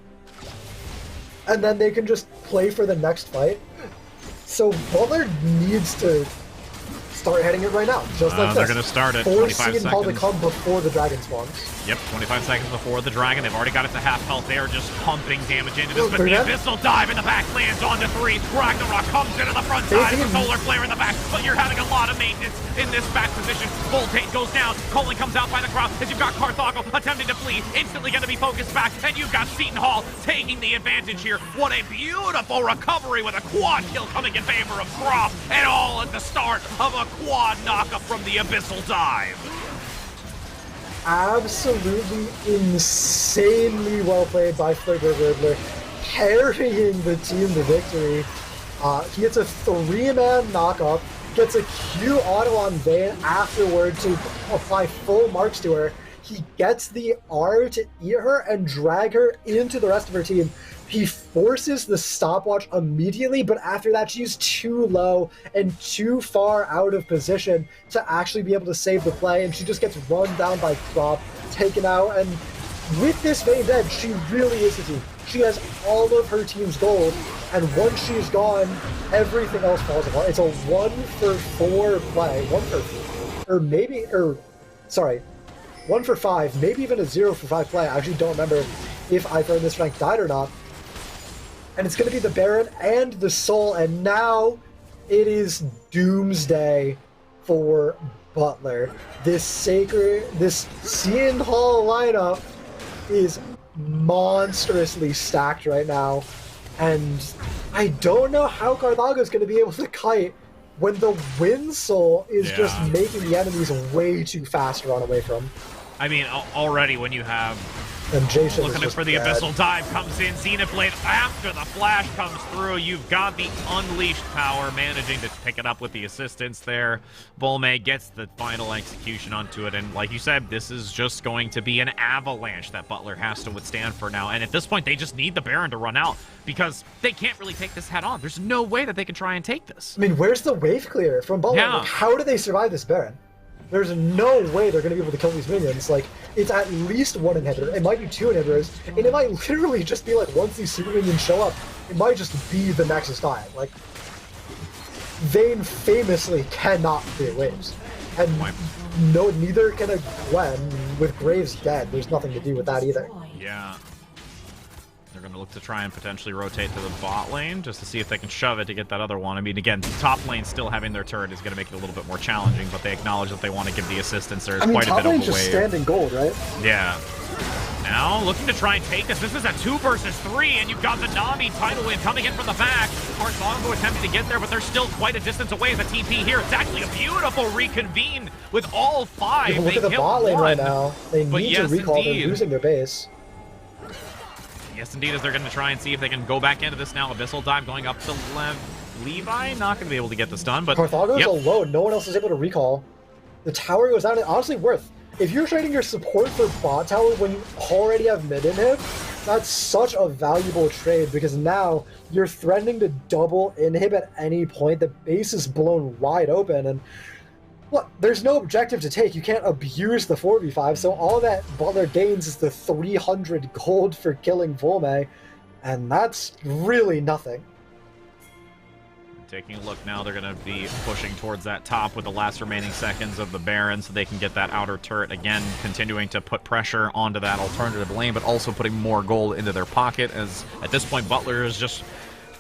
then they can just play for the next fight. So Butler needs to start heading it right now, just like this.
They're going to start it.
Force Seton Hall to come before the Dragon spawns.
Yep, 25 seconds before the Dragon. They've already got it to half health. They are just pumping damage into this, but the Abyssal Dive in the back lands onto 3. Ragnarok comes into the front side of the Solar Flare in the back, but you're having a lot of maintenance in this back position. Voltate goes down. Colin comes out by the crowd as you've got Carthago attempting to flee, instantly going to be focused back, and you've got Seton Hall taking the advantage here. What a beautiful recovery with a quad kill coming in favor of Croft, and all at the start of a quad knockup from the Abyssal Dive.
Absolutely insanely well played by Flurger, carrying the team to victory. He gets a 3-man knockup, gets a Q auto on Vayne afterward to apply full marks to her. He gets the R to eat her and drag her into the rest of her team. He forces the stopwatch immediately, but after that she's too low and too far out of position to actually be able to save the play, and she just gets run down by Crop, taken out, and with this Vayne dead, she really is the team. She has all of her team's gold, and once she's gone, everything else falls apart. It's a 1-for-4 play. 1 for 5, maybe even a 0-for-5 play. I actually don't remember if either in this rank died or not. And it's going to be the Baron and the Soul, and now it is doomsday for Butler. This Seton Hall lineup is monstrously stacked right now. And I don't know how Carthago's going to be able to kite when the Wind Soul is just making the enemies way too fast to run away from.
I mean, already when you have
and Jason
looking for the Abyssal Dive comes in, Xenoblade after the flash comes through, you've got the unleashed power, managing to pick it up with the assistance there. Volme gets the final execution onto it, and like you said, this is just going to be an avalanche that Butler has to withstand for now, and at this point, they just need the Baron to run out, because they can't really take this head on. There's no way that they can try and take this.
I mean, where's the wave clear from Butler?
Yeah.
Like, how do they survive this Baron? There's no way they're going to be able to kill these minions. Like, it's at least one inhibitor. It might be two inhibitors. And it might literally just be like, once these super minions show up, it might just be the Nexus dive. Like, Vayne famously cannot clear waves. And no, neither can a Gwen with Graves dead. There's nothing to do with that either.
Yeah. They're going to look to try and potentially rotate to the bot lane just to see if they can shove it to get that other one. I mean, again, top lane still having their turret is going to make it a little bit more challenging, but they acknowledge that they want to give the assistance. There's quite a bit of a wave.
Just standing gold, right?
Yeah. Now, looking to try and take this. This is a 2 versus 3, and you've got the Nami tidal wave coming in from the back. Carthago attempting to get there, but they're still quite a distance away. The TP here. It's actually a beautiful reconvene with all 5.
Look at the bot lane right now. They need to recall. They're losing their base.
Yes, indeed, as they're going to try and see if they can go back into this now. Abyssal Dive going up to Levi. Not going to be able to get this done, but...
Carthago's alone. No one else is able to recall. The tower goes down, and honestly, worth. If you're trading your support for bot tower when you already have mid inhib, that's such a valuable trade, because now you're threatening to double inhib at any point. The base is blown wide open, and look, there's no objective to take. You can't abuse the 4v5, so all that Butler gains is the 300 gold for killing Volme, and that's really nothing.
Taking a look now, they're going to be pushing towards that top with the last remaining seconds of the Baron so they can get that outer turret again, continuing to put pressure onto that alternative lane, but also putting more gold into their pocket, as at this point Butler is just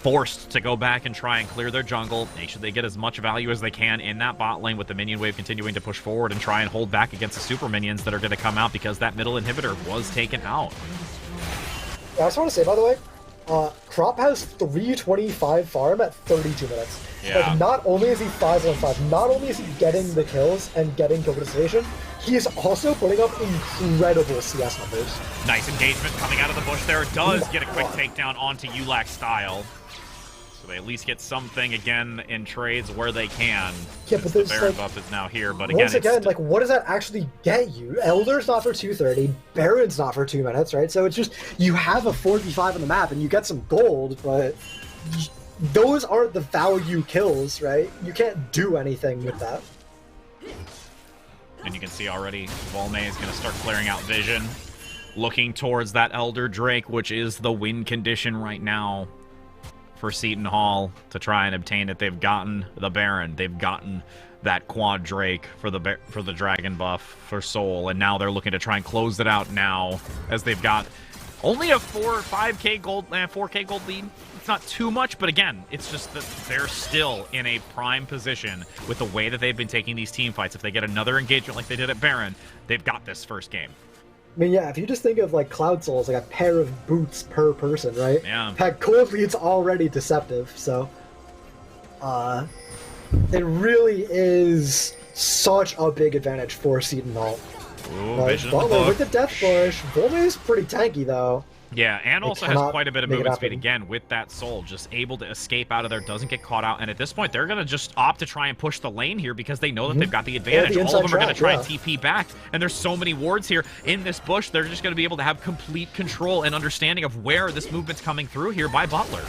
forced to go back and try and clear their jungle, make sure they get as much value as they can in that bot lane, with the minion wave continuing to push forward and try and hold back against the super minions that are going to come out, because that middle inhibitor was taken out.
Yeah, I just want to say, by the way, Crop has 325 farm at 32 minutes.
Yeah.
Like, not only is he 5-on-5, not only is he getting the kills and getting kill participation, he is also putting up incredible CS numbers.
Nice engagement coming out of the bush there. Does get a quick takedown onto Ulak style. So they at least get something again in trades where they can.
Yeah, but
the Baron buff is now here, but
once again, like, what does that actually get you? Elder's not for 230, Baron's not for 2 minutes, right? So it's just, you have a 4v5 on the map and you get some gold, but those aren't the value kills, right? You can't do anything with that.
And you can see already, Volme is going to start clearing out vision, looking towards that Elder Drake, which is the win condition right now for Seton Hall to try and obtain it. They've gotten the Baron, they've gotten that Quad Drake for the Dragon buff for Soul, and now they're looking to try and close it out now, as they've got only a 4k gold lead. It's not too much, but again, it's just that they're still in a prime position with the way that they've been taking these team fights. If they get another engagement like they did at Baron, they've got this first game.
I mean, yeah, if you just think of, like, Cloud Souls, like a pair of boots per person, right?
Yeah.
That gold lead's already deceptive, so... it really is such a big advantage for Seton Hall.
Ooh, vision in the
Butler
book.
with the Death Flourish. Volme is pretty tanky, though.
Yeah, and also has quite a bit of movement speed again with that Soul, just able to escape out of there, doesn't get caught out, and at this point they're going to just opt to try and push the lane here because they know that they've got the advantage. All of them are going to try and TP back, and there's so many wards here in this bush, they're just going to be able to have complete control and understanding of where this movement's coming through here by Butler.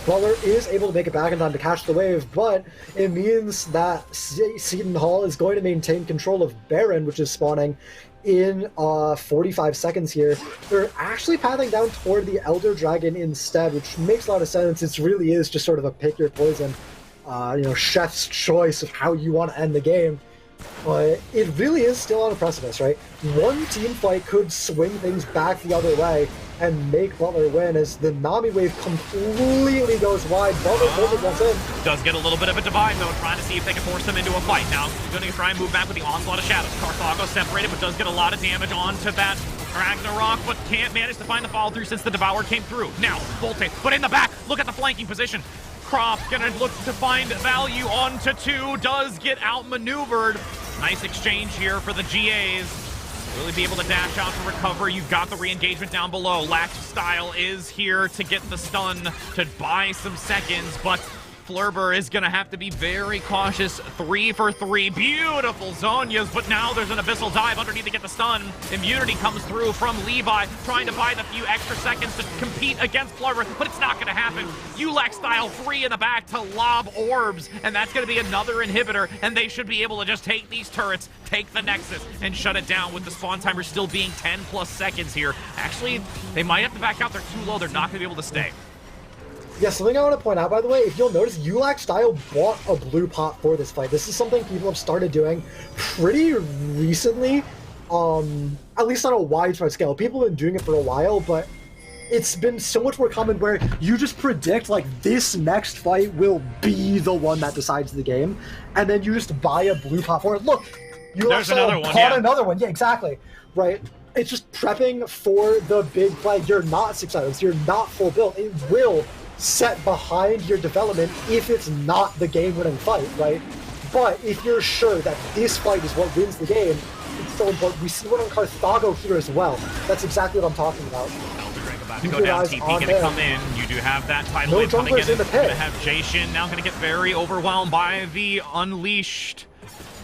Butler is able to make it back in time to catch the wave, but it means that Seton Hall is going to maintain control of Baron, which is spawning in 45 seconds here. They're actually pathing down toward the Elder Dragon instead, which makes a lot of sense. It really is just sort of a pick your poison, chef's choice of how you want to end the game. But it really is still on a precipice, right? One team fight could swing things back the other way and make Butler win as the Nami wave completely goes wide. Butler pulls it once in.
Does get a little bit of a divide, though, trying to see if they can force them into a fight. Now, going to try and move back with the Onslaught of Shadows. Carthago separated, but does get a lot of damage onto that Ragnarok, but can't manage to find the follow through since the Devour came through. Now, Volte, but in the back, look at the flanking position. Croft gonna look to find value onto 2, does get outmaneuvered. Nice exchange here for the GAs. Really be able to dash out to recover. You've got the re-engagement down below. Latch Style is here to get the stun to buy some seconds, but Flurber is going to have to be very cautious. 3 for 3. Beautiful Zonias, but now there's an Abyssal Dive underneath to get the stun. Immunity comes through from Levi, trying to buy the few extra seconds to compete against Flurber, but it's not going to happen. Ulac Style free in the back to lob orbs, and that's going to be another inhibitor, and they should be able to just take these turrets, take the Nexus, and shut it down with the spawn timer still being 10 plus seconds here. Actually, they might have to back out. They're too low. They're not going to be able to stay.
Yeah, something I want to point out, by the way, if you'll notice, Ulac Style bought a blue pot for this fight. This is something people have started doing pretty recently, at least on a widespread scale. People have been doing it for a while, but it's been so much more common where you just predict, like, this next fight will be the one that decides the game, and then you just buy a blue pot for it. Look, Ulac Style bought another one. Yeah, exactly. Right? It's just prepping for the big play. You're not 6 items. You're not full build. It will set behind your development if it's not the game-winning fight, right? But if you're sure that this fight is what wins the game, it's so important. We see one on Carthago here as well. That's exactly what I'm talking about.
About to go down, TP gonna come in. You do have that title in coming in. Gonna have Jason now gonna get very overwhelmed by the Unleashed.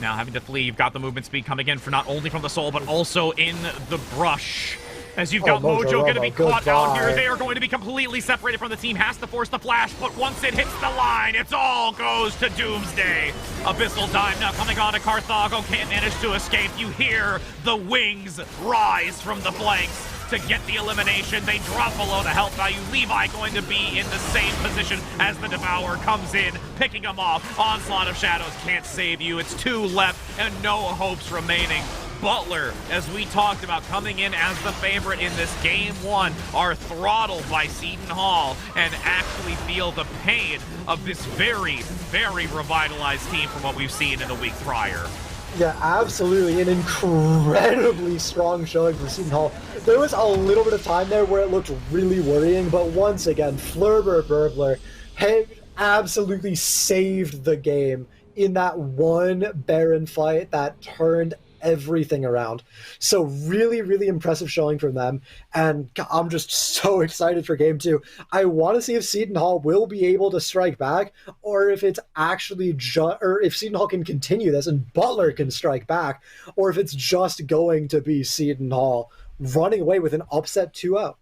Now having to flee, you've got the movement speed coming in for not only from the soul, but also in the brush. As you've got Mojo going to be caught out here. They are going to be completely separated from the team. Has to force the flash, but once it hits the line, it all goes to Doomsday. Abyssal Dive now coming on to Carthago. Can't manage to escape. You hear the wings rise from the flanks to get the elimination. They drop below the health value. Levi going to be in the same position as the Devourer comes in, picking him off. Onslaught of Shadows can't save you. It's 2 left and no hopes remaining. Butler, as we talked about, coming in as the favorite in this game 1, are throttled by Seton Hall and actually feel the pain of this very, very revitalized team from what we've seen in the week prior.
Yeah, absolutely. An incredibly strong showing for Seton Hall. There was a little bit of time there where it looked really worrying, but once again, Flurber Burbler had absolutely saved the game in that one Baron fight that turned everything around. So really, really impressive showing from them, and I'm just so excited for game 2. I want to see if Seton Hall will be able to strike back, or if it's actually or if Seton Hall can continue this and Butler can strike back, or if it's just going to be Seton Hall running away with an upset 2-0.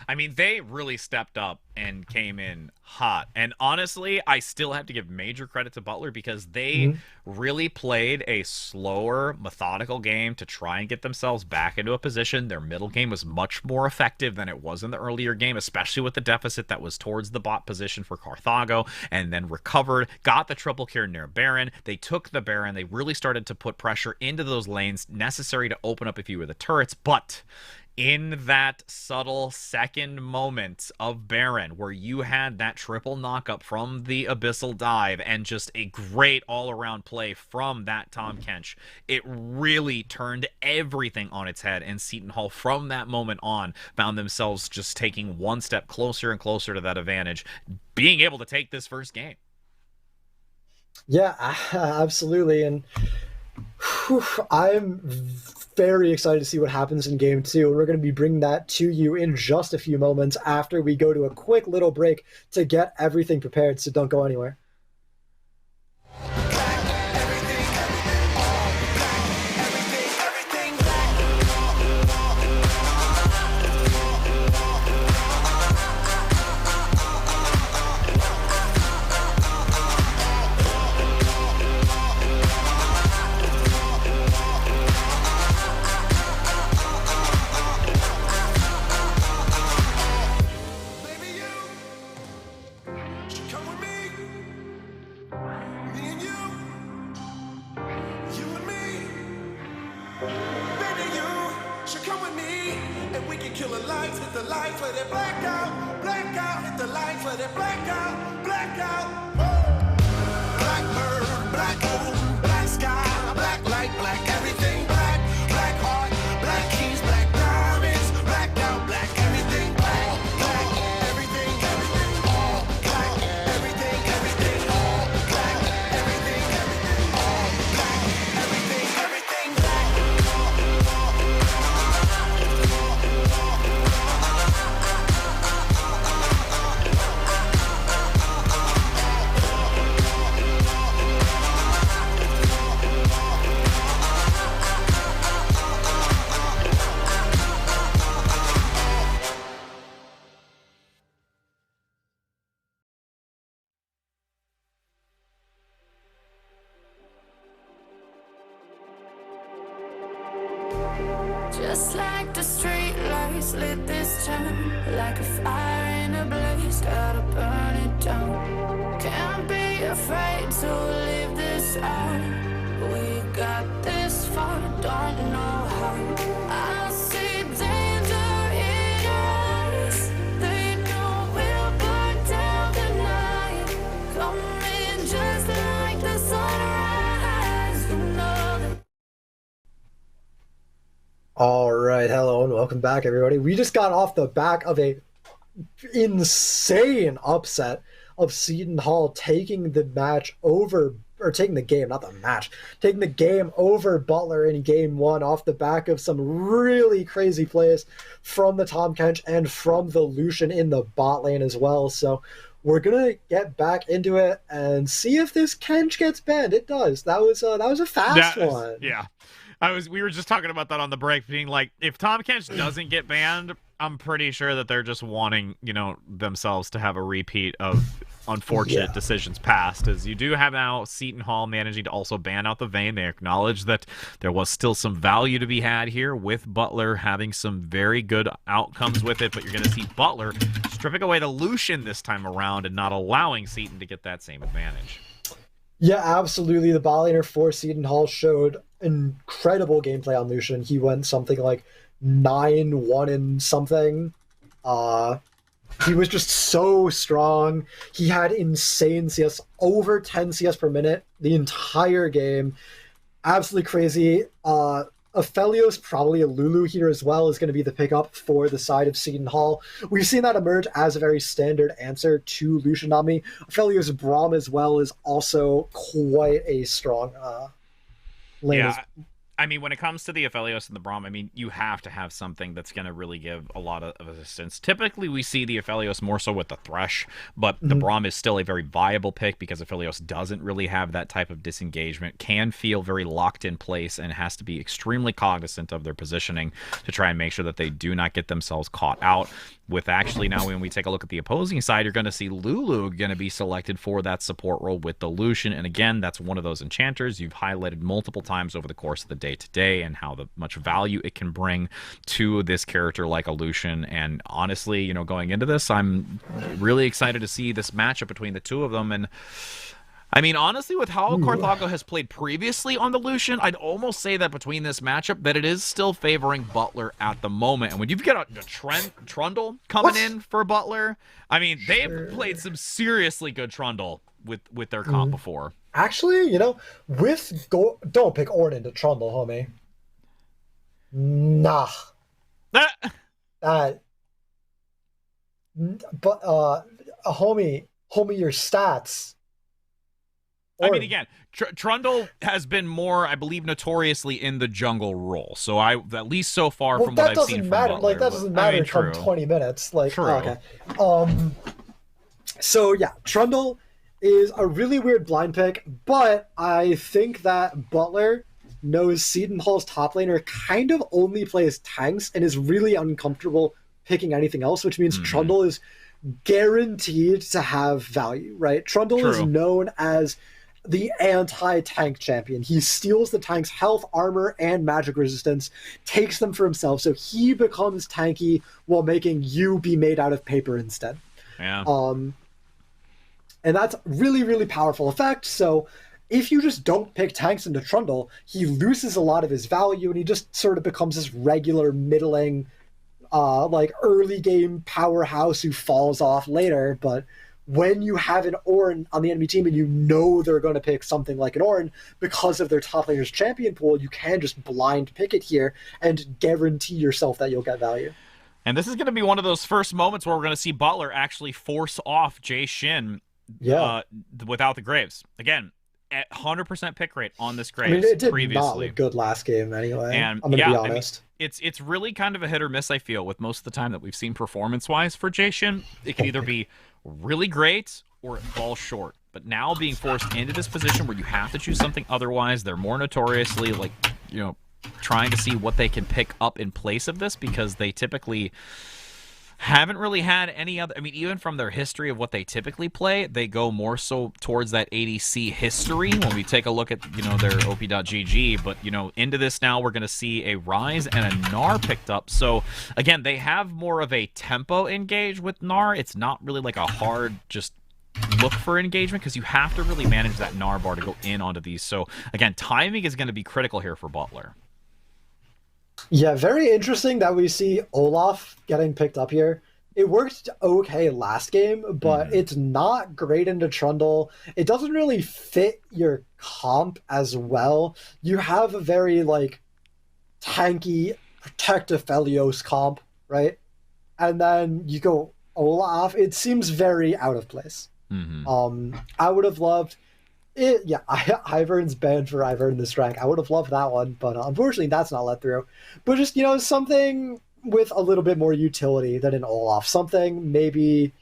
I mean, they really stepped up and came in hot. And honestly, I still have to give major credit to Butler because they really played a slower, methodical game to try and get themselves back into a position. Their middle game was much more effective than it was in the earlier game, especially with the deficit that was towards the bot position for Carthago, and then recovered, got the triple kill near Baron. They took the Baron. They really started to put pressure into those lanes necessary to open up a few of the turrets, but in that subtle second moment of Baron where you had that triple knockup from the Abyssal Dive and just a great all-around play from that Tahm Kench, it really turned everything on its head, and Seton Hall from that moment on found themselves just taking one step closer and closer to that advantage, being able to take this first game.
Yeah, absolutely, and I'm very excited to see what happens in game 2, and we're going to be bringing that to you in just a few moments after we go to a quick little break to get everything prepared, so don't go anywhere.
Black light, black everything, black heart, black keys, black diamond. like the street lights lit this town, like a fire in a blaze, gotta burn it down. Can't be afraid to leave this out. We got this far, don't know how. I see danger in your eyes. They know we'll burn down the night. Coming just like the sunrise. You know that.
All right, hello and welcome back, everybody. We just got off the back of a insane upset of Seton Hall taking the match over, or taking the game, not the match, taking the game over Butler in game one off the back of some really crazy plays from the Tom Kench and from the Lucian in the bot lane as well. So we're gonna get back into it and see if this Kench gets banned. It does. That was a fast one.
Yeah. We were just talking about that on the break, being like, if Tom Kench doesn't get banned, I'm pretty sure that they're just wanting, themselves to have a repeat of unfortunate decisions past, as you do have now Seton Hall managing to also ban out the Vayne. They acknowledge that there was still some value to be had here with Butler having some very good outcomes with it, but you're going to see Butler stripping away the Lucian this time around and not allowing Seton to get that same advantage.
Yeah, absolutely. The bot laner for Seton Hall showed incredible gameplay on Lucian. He went something like 9-1 and something. He was just so strong. He had insane CS, over 10 CS per minute the entire game. Absolutely crazy. Aphelios, probably a Lulu here as well, is going to be the pickup for the side of Seton Hall. We've seen that emerge as a very standard answer to Lucian Nami. Aphelios Braum as well is also quite a strong lane.
Yeah, I mean, when it comes to the Aphelios and the Braum, I mean, you have to have something that's going to really give a lot of assistance. Typically, we see the Aphelios more so with the Thresh, but the Braum is still a very viable pick because Aphelios doesn't really have that type of disengagement, can feel very locked in place, and has to be extremely cognizant of their positioning to try and make sure that they do not get themselves caught out. With actually now, when we take a look at the opposing side, you're going to see Lulu going to be selected for that support role with the Lucian. And again, that's one of those enchanters you've highlighted multiple times over the course of the day-to-day and how much value it can bring to this character like a Lucian. And honestly, going into this, I'm really excited to see this matchup between the two of them. And I mean, honestly, with how Carthago has played previously on the Lucian, I'd almost say that between this matchup, that it is still favoring Butler at the moment. And when you've got a Trundle coming in for Butler, I mean, they've played some seriously good Trundle with their comp before.
Actually, don't pick Ornn to Trundle, homie. Nah. But homie, your stats.
I mean, again, Trundle has been more, I believe, notoriously in the jungle role. So at least so far from what I've seen from Butler.
Like, that doesn't matter from 20 minutes. Like, true. Okay. So yeah, Trundle is a really weird blind pick, but I think that Butler knows Seton Hall's top laner kind of only plays tanks and is really uncomfortable picking anything else, which means Trundle is guaranteed to have value, right? Trundle is known as the anti-tank champion. He steals the tank's health, armor, and magic resistance, takes them for himself, so he becomes tanky while making you be made out of paper instead.
Yeah.
And that's really, really powerful effect. So if you just don't pick tanks into Trundle, he loses a lot of his value, and he just sort of becomes this regular middling, like early game powerhouse who falls off later. But when you have an Ornn on the enemy team and you know they're going to pick something like an Ornn because of their top laner's champion pool, you can just blind pick it here and guarantee yourself that you'll get value.
And this is going to be one of those first moments where we're going to see Butler actually force off Jay Shin without the Graves. Again, at 100% pick rate on this Graves
it did
previously.
Not look good last game anyway.
And
I'm going to be honest.
I mean, it's really kind of a hit or miss, I feel, with most of the time that we've seen performance-wise for Jay Shin. It can either be really great or it falls short. But now being forced into this position where you have to choose something otherwise, they're more notoriously trying to see what they can pick up in place of this, because they typically Haven't really had any other. I mean, even from their history of what they typically play, they go more so towards that ADC history when we take a look at, their OP.GG. But, into this now, we're going to see a Ryze and a Gnar picked up. So, again, they have more of a tempo engage with Gnar. It's not really like a hard just look for engagement because you have to really manage that Gnar bar to go in onto these. So, again, timing is going to be critical here for Butler.
Yeah, very interesting that we see Olaf getting picked up here. It worked okay last game, but it's not great into Trundle. It doesn't really fit your comp as well. You have a very, tanky, protective Felios comp, right? And then you go Olaf. It seems very out of place. I would have loved... Ivern's banned for Ivern this rank. I would have loved that one, but unfortunately that's not let through. But just, something with a little bit more utility than an Olaf. Something maybe,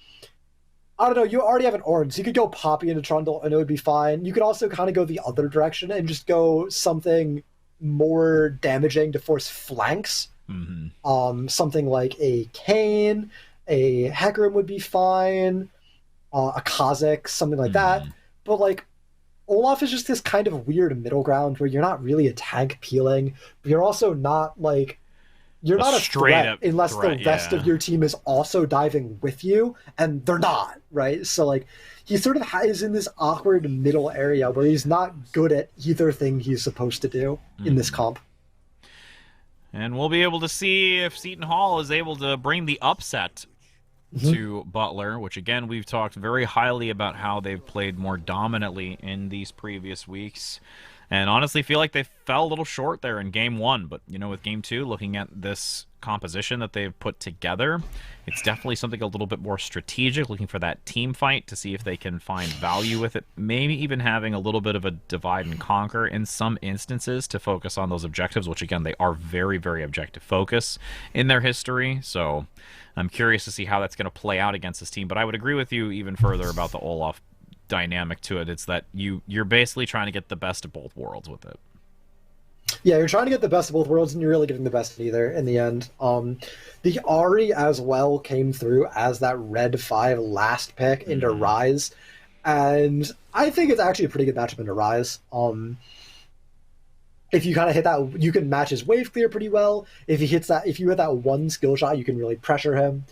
I don't know, you already have an Orange, so you could go Poppy into Trundle and it would be fine. You could also kind of go the other direction and just go something more damaging to force flanks. Something like a Kayn, a Hecarim would be fine, a Kha'Zix, something like that. But, Olaf is just this kind of weird middle ground where you're not really a tank peeling, but you're also not you're not a threat unless the rest of your team is also diving with you, and they're not, right? So he sort of is in this awkward middle area where he's not good at either thing he's supposed to do in this comp.
And we'll be able to see if Seton Hall is able to bring the upset to Butler, which again we've talked very highly about how they've played more dominantly in these previous weeks, and honestly feel like they fell a little short there in game 1. But with game 2, looking at this composition that they've put together, it's definitely something a little bit more strategic, looking for that team fight to see if they can find value with it, maybe even having a little bit of a divide and conquer in some instances to focus on those objectives, which again they are very, very objective focus in their history. So I'm curious to see how that's going to play out against this team. But I would agree with you even further about the Olaf dynamic to it. It's that you're basically trying to get the best of both worlds with it.
Yeah, you're trying to get the best of both worlds, and you're really getting the best of neither in the end. The Ahri as well came through as that red 5 last pick into Ryze, and I think it's actually a pretty good matchup into Ryze. If you kind of hit that, you can match his wave clear pretty well. If you hit that one skill shot, you can really pressure him.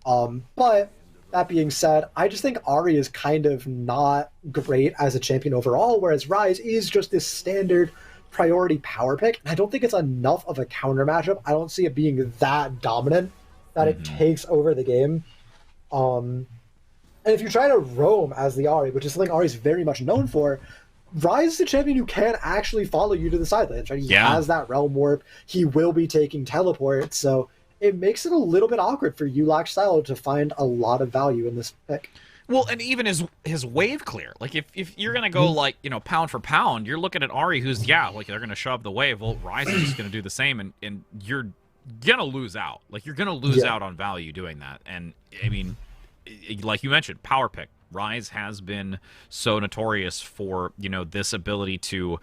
But that being said, I just think Ahri is kind of not great as a champion overall, whereas Ryze is just this standard priority power pick. And I don't think it's enough of a counter matchup. I don't see it being that dominant that it takes over the game. And if you try to roam as the Ahri, which is something Ahri is very much known for, Ryze is a champion who can actually follow you to the sidelines, right? He has that Realm Warp. He will be taking teleport, so it makes it a little bit awkward for Ulach Style to find a lot of value in this pick.
Well, and even his wave clear. If you're going to go, pound for pound, you're looking at Ahri who's, they're going to shove the wave. Well, Ryze is just going to do the same, and you're going to lose out. You're going to lose out on value doing that. And, I mean, like you mentioned, power pick. Ryze has been so notorious for, this ability to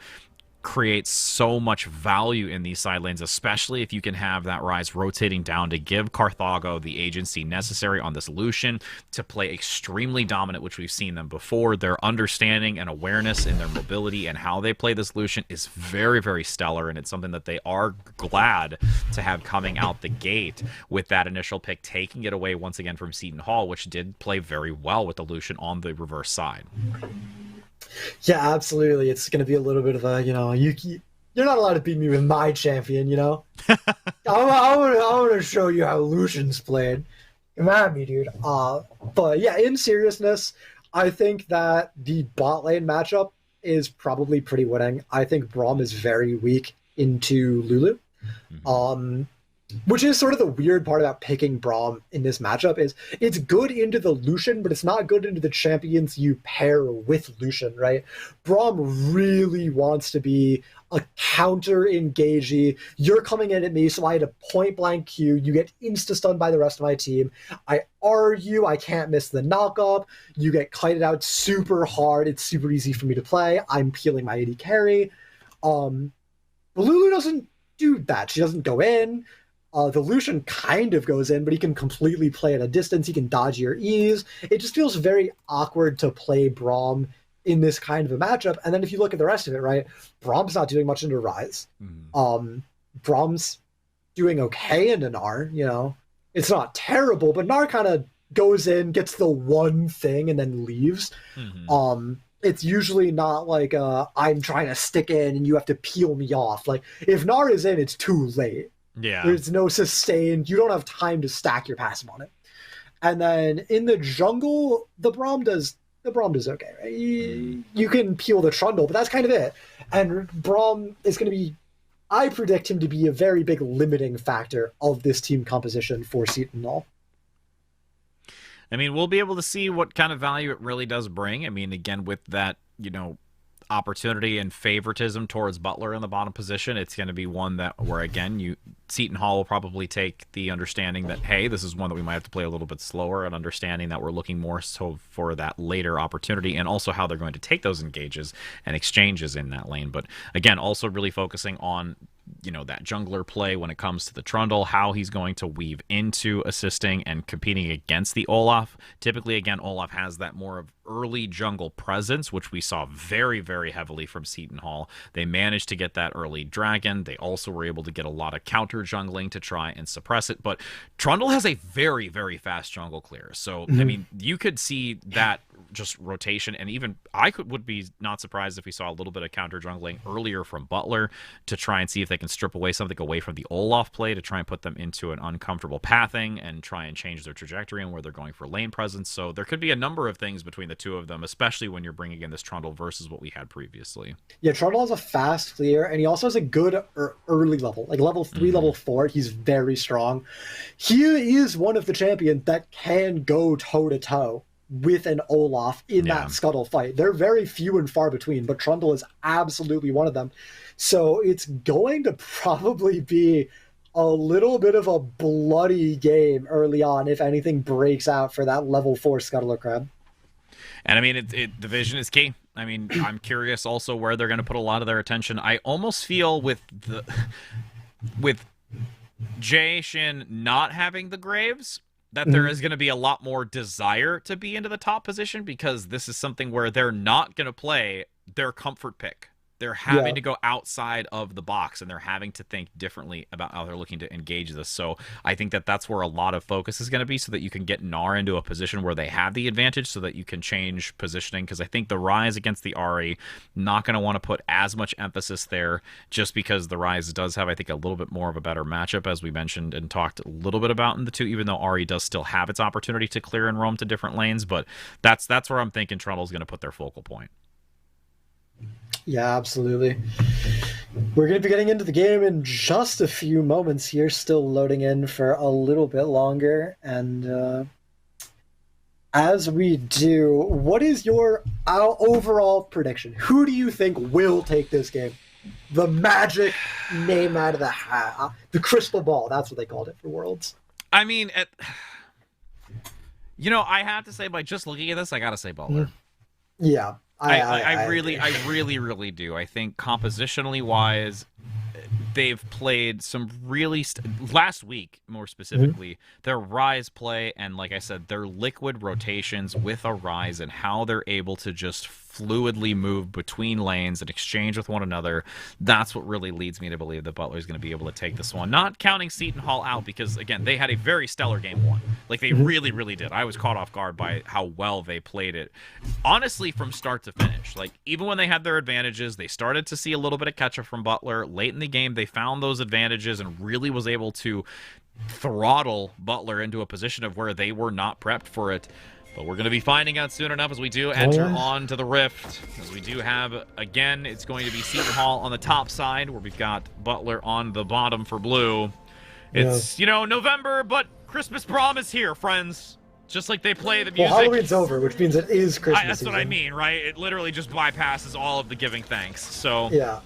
create so much value in these side lanes, especially if you can have that Ryze rotating down to give Carthago the agency necessary on this Lucian to play extremely dominant, which we've seen them before. Their understanding and awareness in their mobility and how they play this Lucian is very, very stellar, and it's something that they are glad to have coming out the gate with that initial pick, taking it away once again from Seton Hall, which did play very well with the Lucian on the reverse side.
Yeah, absolutely. It's going to be a little bit of a, you're not allowed to beat me with my champion, I want to show you how Lucian's played. Come at me, dude. But yeah, in seriousness, I think that the bot lane matchup is probably pretty winning. I think Braum is very weak into Lulu. Which is sort of the weird part about picking Braum in this matchup is it's good into the Lucian, but it's not good into the champions you pair with Lucian, right? Braum really wants to be a counter-engagey. You're coming in at me, so I had a point-blank Q. You get insta-stunned by the rest of my team. I R you. I can't miss the knock-up. You get kited out super hard. It's super easy for me to play. I'm peeling my AD carry. But Lulu doesn't do that. She doesn't go in. The Lucian kind of goes in, but he can completely play at a distance. He can dodge your E's. It just feels very awkward to play Braum in this kind of a matchup. And then if you look at the rest of it, right, Braum's not doing much into Ryze. Braum's doing okay into Gnar, you know. It's not terrible, but Gnar kind of goes in, gets the one thing, and then leaves. It's usually not like I'm trying to stick in and you have to peel me off. Like, if Gnar is in, it's too late.
Yeah.
There's no sustain. You don't have time to stack your passive on it. And then in the jungle, the Braum does okay, right? You can peel the Trundle, but that's kind of it. And Braum is going to be, I predict him to be a very big limiting factor of this team composition for Seton.
I mean, we'll be able to see what kind of value it really does bring. I mean, again, with that, opportunity and favoritism towards Butler in the bottom position, it's going to be one that where, again, Seton Hall will probably take the understanding that, hey, this is one that we might have to play a little bit slower, and understanding that we're looking more so for that later opportunity, and also how they're going to take those engages and exchanges in that lane. But again, also really focusing on that jungler play when it comes to the Trundle, how he's going to weave into assisting and competing against the Olaf. Typically, again, Olaf has that more of early jungle presence, which we saw very, very heavily from Seton Hall. They managed to get that early dragon. They also were able to get a lot of counter jungling to try and suppress it. But Trundle has a very, very fast jungle clear. So, I mean, you could see that just rotation, and even would be not surprised if we saw a little bit of counter jungling earlier from Butler to try and see if they can strip away something away from the Olaf play to try and put them into an uncomfortable pathing and try and change their trajectory and where they're going for lane presence. So there could be a number of things between the two of them, especially when you're bringing in this Trundle versus what we had previously.
Yeah, Trundle has a fast clear, and he also has a good early level, like level 3, level 4. He's very strong. He is one of the champions that can go toe-to-toe with an Olaf in that scuttle fight. They're very few and far between, but Trundle is absolutely one of them. So it's going to probably be a little bit of a bloody game early on if anything breaks out for that level 4 Scuttler Crab.
And I mean, the vision is key. I mean, I'm curious also where they're going to put a lot of their attention. I almost feel with Jay Shin not having the Graves, that there is going to be a lot more desire to be into the top position, because this is something where they're not going to play their comfort pick. They're having to go outside of the box, and they're having to think differently about how they're looking to engage this. So I think that that's where a lot of focus is going to be, so that you can get Gnar into a position where they have the advantage, so that you can change positioning. Because I think the Ryze against the Ahri, not going to want to put as much emphasis there, just because the Ryze does have, I think, a little bit more of a better matchup, as we mentioned and talked a little bit about in the two, even though Ahri does still have its opportunity to clear and roam to different lanes. But that's where I'm thinking Trundle's going to put their focal point.
Yeah, absolutely. We're going to be getting into the game in just a few moments here, still loading in for a little bit longer. And as we do, what is your overall prediction? Who do you think will take this game? The magic name out of the hat. The crystal ball, that's what they called it for Worlds.
I mean, I have to say, by just looking at this, I got to say Butler.
Yeah.
I really do. I think compositionally wise, they've played some really last week, more specifically, their Ryze play, and like I said, their liquid rotations with a Ryze and how they're able to just fluidly move between lanes and exchange with one another. That's what really leads me to believe that Butler is going to be able to take this one. Not counting Seton Hall out, because again, they had a very stellar game one. Like, they really, really did. I was caught off guard by how well they played it. Honestly, from start to finish. Like, even when they had their advantages, they started to see a little bit of catch up from Butler. Late in the game, they found those advantages and really was able to throttle Butler into a position of where they were not prepped for it. But we're going to be finding out soon enough as we do enter on to the Rift. As we do have, again, it's going to be Seton Hall on the top side, where we've got Butler on the bottom for blue. It's, November, but Christmas prom is here, friends. Just like they play the music.
Well, Halloween's over, which means it is Christmas
That's
season.
what I mean, right? It literally just bypasses all of the giving thanks. So
yeah.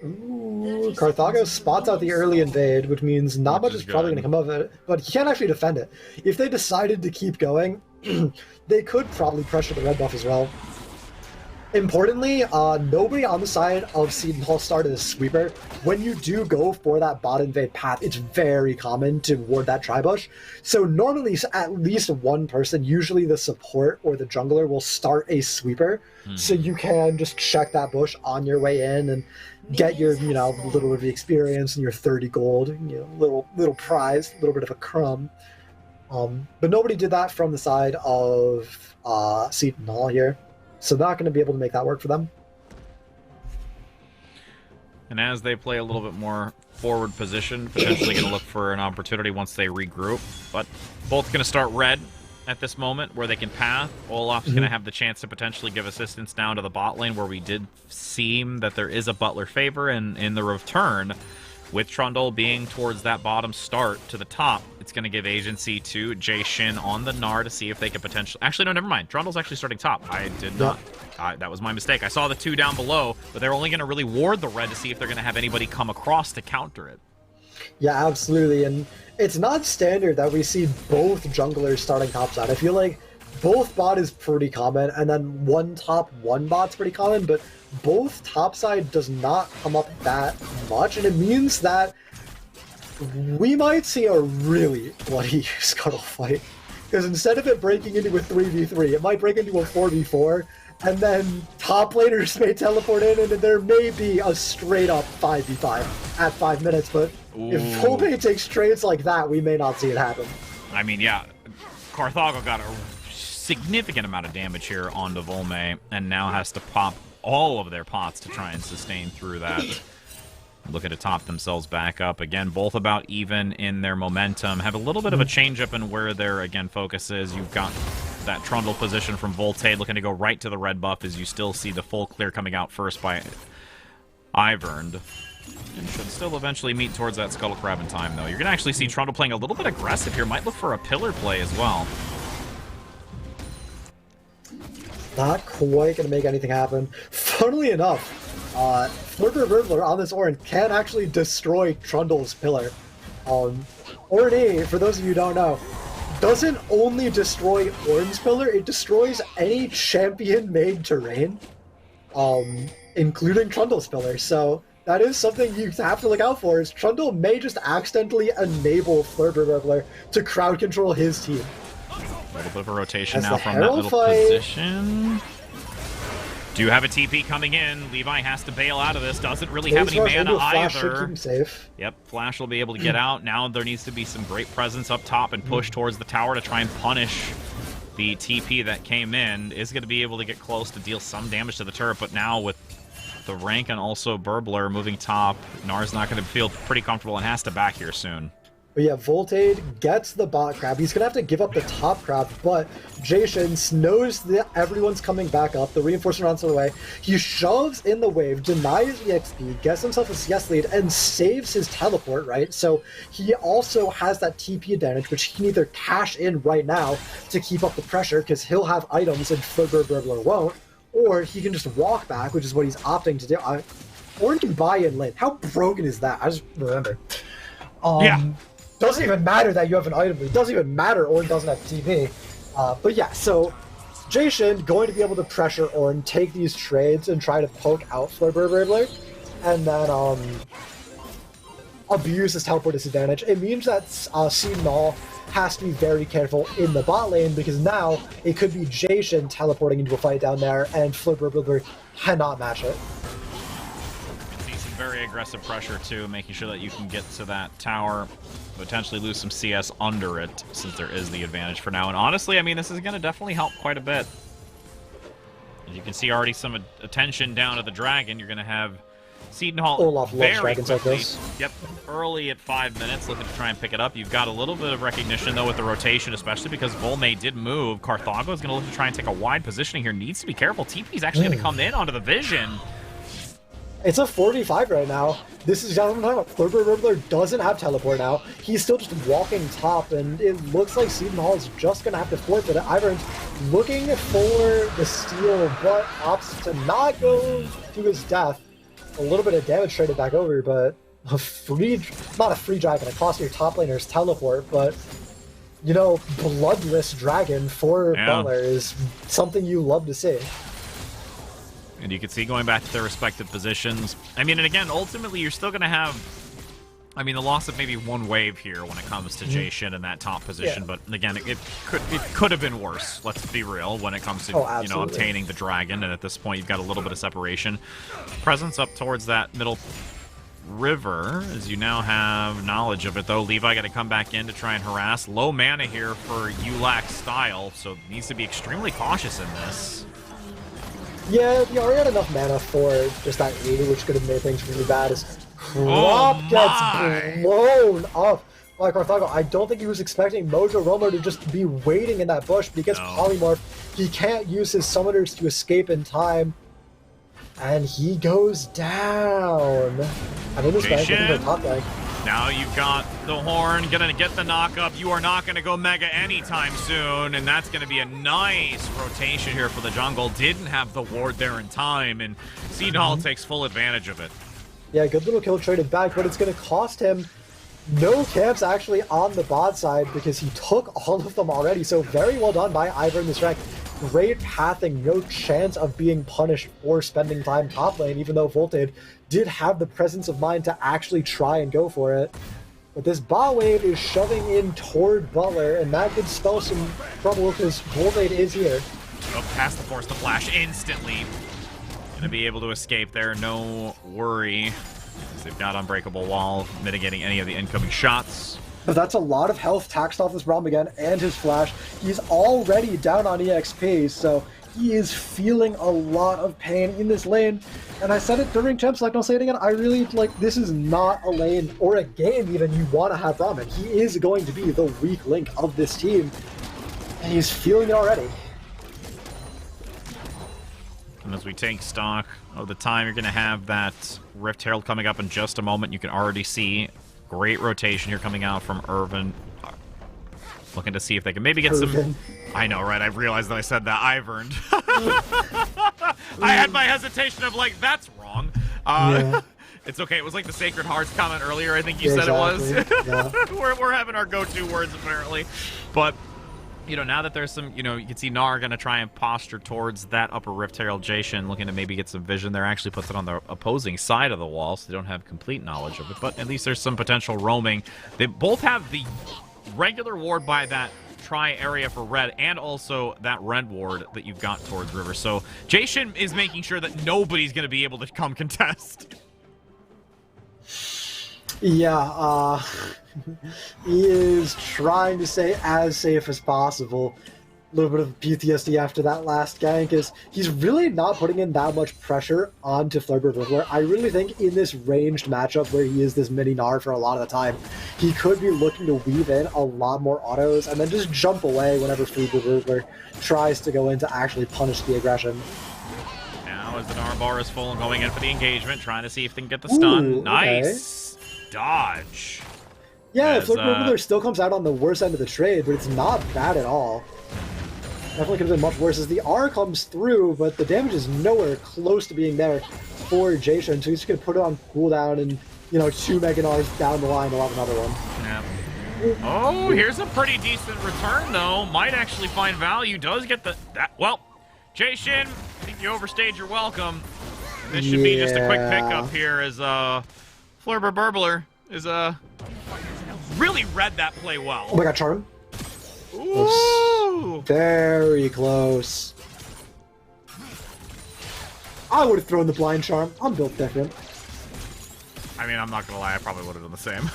Ooh, Carthago spots out the early invade, which means not much is probably going to come of it, but he can't actually defend it. If they decided to keep going, they could probably pressure the red buff as well. Importantly, nobody on the side of Seton Hall started a sweeper. When you do go for that bot invade path, it's very common to ward that tri-bush. So normally, at least one person, usually the support or the jungler, will start a sweeper. So you can just check that bush on your way in and get your, little bit of experience and your 30 gold, little prize, a little bit of a crumb. But nobody did that from the side of Seton Hall here. So they're not going to be able to make that work for them.
And as they play a little bit more forward position, potentially going to look for an opportunity once they regroup. But both going to start red at this moment where they can path. Olaf's going to have the chance to potentially give assistance down to the bot lane where we did seem that there is a Butler favor. And in the return, with Trundle being towards that bottom start to the top, it's going to give agency to Jay Shin on the Gnar to see if they could potentially... Actually, no, never mind. Trundle's actually starting top. I did not... that was my mistake. I saw the two down below, but they're only going to really ward the red to see if they're going to have anybody come across to counter it.
Yeah, absolutely. And it's not standard that we see both junglers starting top side. I feel like both bot is pretty common, and then one top, one bot's pretty common, but both topside does not come up that much, and it means that we might see a really bloody scuttle fight. Because instead of it breaking into a 3v3, it might break into a 4v4, and then top laners may teleport in, and there may be a straight-up 5v5 at 5 minutes, but if Volpe takes trades like that, we may not see it happen.
I mean, yeah, Carthago got a significant amount of damage here onto Volme, and now has to pop all of their pots to try and sustain through that. Looking to top themselves back up. Again, both about even in their momentum. Have a little bit of a change-up in where their, again, focus is. You've got that Trundle position from Voltaid looking to go right to the red buff as you still see the full clear coming out first by Iverned. And should still eventually meet towards that Scuttle Crab in time, though. You're going to actually see Trundle playing a little bit aggressive here. Might look for a pillar play as well.
Not quite going to make anything happen. Funnily enough, Flipper Riddler on this Orin can actually destroy Trundle's pillar. Orin, for those of you who don't know, doesn't only destroy Orin's pillar, it destroys any champion-made terrain, including Trundle's pillar. So that is something you have to look out for, is Trundle may just accidentally enable Flipper Riddler to crowd control his team.
A little bit of a rotation now from that little position. Do have a TP coming in. Levi has to bail out of this. Doesn't really have any mana either.
Safe.
Yep, Flash will be able to get out. Now there needs to be some great presence up top and push towards the tower to try and punish the TP that came in. Is going to be able to get close to deal some damage to the turret, but now with the rank and also Burbler moving top, Gnar's not going to feel pretty comfortable and has to back here soon.
But yeah, Voltaid gets the bot crab. He's going to have to give up the top crab, but Jason knows that everyone's coming back up. The reinforcement runs away. He shoves in the wave, denies the XP, gets himself a CS lead, and saves his teleport, right? So he also has that TP advantage, which he can either cash in right now to keep up the pressure, because he'll have items and Burbler won't, or he can just walk back, which is what he's opting to do. Orin can buy in lane. How broken is that? I just remember.
Yeah.
Doesn't even matter that you have an item. It doesn't even matter Orin doesn't have TP. But yeah, so Jason going to be able to pressure Orin, take these trades, and try to poke out Burbler, and then abuse his teleport disadvantage. It means that Seton Hall has to be very careful in the bot lane, because now it could be Jason teleporting into a fight down there, and Burbler cannot match it.
See some very aggressive pressure too, making sure that you can get to that tower. Potentially lose some CS under it, since there is the advantage for now. And honestly, I mean, this is going to definitely help quite a bit. As you can see already some attention down to the dragon. You're going to have Seton Hall
Olaf loves
very
dragons
quickly.
like this.
Yep, early at 5 minutes, looking to try and pick it up. You've got a little bit of recognition, though, with the rotation, especially because Volme did move. Carthago is going to look to try and take a wide positioning here. Needs to be careful. TP is actually going to come in onto the vision.
It's a 45 right now. This is what I'm talking about. Burbler doesn't have teleport now. He's still just walking top, and it looks like Seton Hall is just going to have to forfeit it. Ivern's looking for the steal, but opts to not go to his death. A little bit of damage traded back over, but not a free dragon. It costs your top laner's teleport, but bloodless dragon for Butler is something you love to see.
And you can see going back to their respective positions. I mean, and again, ultimately, you're still going to have, I mean, the loss of maybe one wave here when it comes to Jay Shin in that top position. But again, it could have been worse. Let's be real when it comes to obtaining the dragon. And at this point, you've got a little bit of separation. Presence up towards that middle river, as you now have knowledge of it, though. Levi got to come back in to try and harass. Low mana here for ULAC style, so needs to be extremely cautious in this.
Yeah, he already had enough mana for just that E, which could have made things really bad. As Crop gets blown up by Carthago. I don't think he was expecting Mojo Romo to just be waiting in that bush, but he gets polymorph. He can't use his summoners to escape in time. And he goes down. I didn't expect him to top deck.
Now you've got the Horn, gonna get the knock up. You are not gonna go Mega anytime soon, and that's gonna be a nice rotation here for the jungle. Didn't have the ward there in time, and Seton takes full advantage of it.
Yeah, good little kill traded back, but it's gonna cost him no camps actually on the bot side because he took all of them already. So very well done by Ivor in this wreck. Great pathing, no chance of being punished for spending time top lane, even though Voltage did have the presence of mind to actually try and go for it. But this bot wave is shoving in toward Butler, and that could spell some trouble because Voltage is here.
Oh, past the force to flash instantly. Gonna be able to escape there, no worry. They've got Unbreakable Wall, mitigating any of the incoming shots.
But that's a lot of health taxed off this Braum again, and his flash. He's already down on EXP, so he is feeling a lot of pain in this lane. And I said it during Champ Select, I'll say it again, I really, this is not a lane, or a game even, you want to have Braum in. He is going to be the weak link of this team, and he's feeling it already.
And as we take stock of the time, you're going to have that Rift Herald coming up in just a moment. You can already see great rotation here coming out from Irvin. Looking to see if they can maybe get some... I know, right? I realized that I said that. Iverned. I had my hesitation of that's wrong.
Yeah.
It's okay. It was like the Sacred Hearts comment earlier, I think you said it was.
Yeah.
We're having our go-to words, apparently. But... now that there's some, you can see Gnar going to try and posture towards that upper Rift Herald. Jason looking to maybe get some vision there. Actually puts it on the opposing side of the wall, so they don't have complete knowledge of it. But at least there's some potential roaming. They both have the regular ward by that try area for red, and also that red ward that you've got towards river. So Jason is making sure that nobody's going to be able to come contest.
Yeah, he is trying to stay as safe as possible. A little bit of PTSD after that last gank is he's really not putting in that much pressure onto Flurber Butler. I really think in this ranged matchup where he is this mini Gnar for a lot of the time, he could be looking to weave in a lot more autos and then just jump away whenever Flurber Butler tries to go in to actually punish the aggression.
Now as the Gnar bar is full and going in for the engagement, trying to see if they can get the stun.
Ooh,
nice dodge.
Yeah, Flurber Butler still comes out on the worst end of the trade, but it's not bad at all. Definitely could have been much worse as the R comes through, but the damage is nowhere close to being there for Jason, so he's just going to put it on cooldown and, 2 Mega Gnars down the line, he'll have another one.
Yeah. Oh, here's a pretty decent return, though. Might actually find value. Does get well, Jason, I think you overstayed your welcome. This should be just a quick pickup here as Flurber Burbler is really read that play well.
Oh my god, Charm.
Ooh.
Very close. I would have thrown the blind charm. I'm built different.
I mean, I'm not gonna lie, I probably would have done the same.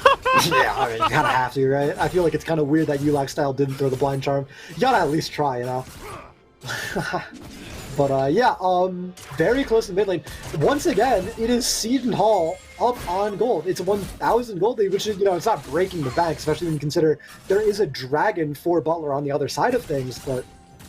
Yeah, I mean, you kind of have to, right? I feel like it's kind of weird that ULAC style didn't throw the blind charm. You gotta at least try, But yeah, very close to mid lane. Once again, it is Seton Hall up on gold. It's 1,000 gold lead, which is, it's not breaking the bank, especially when you consider there is a dragon for Butler on the other side of things, but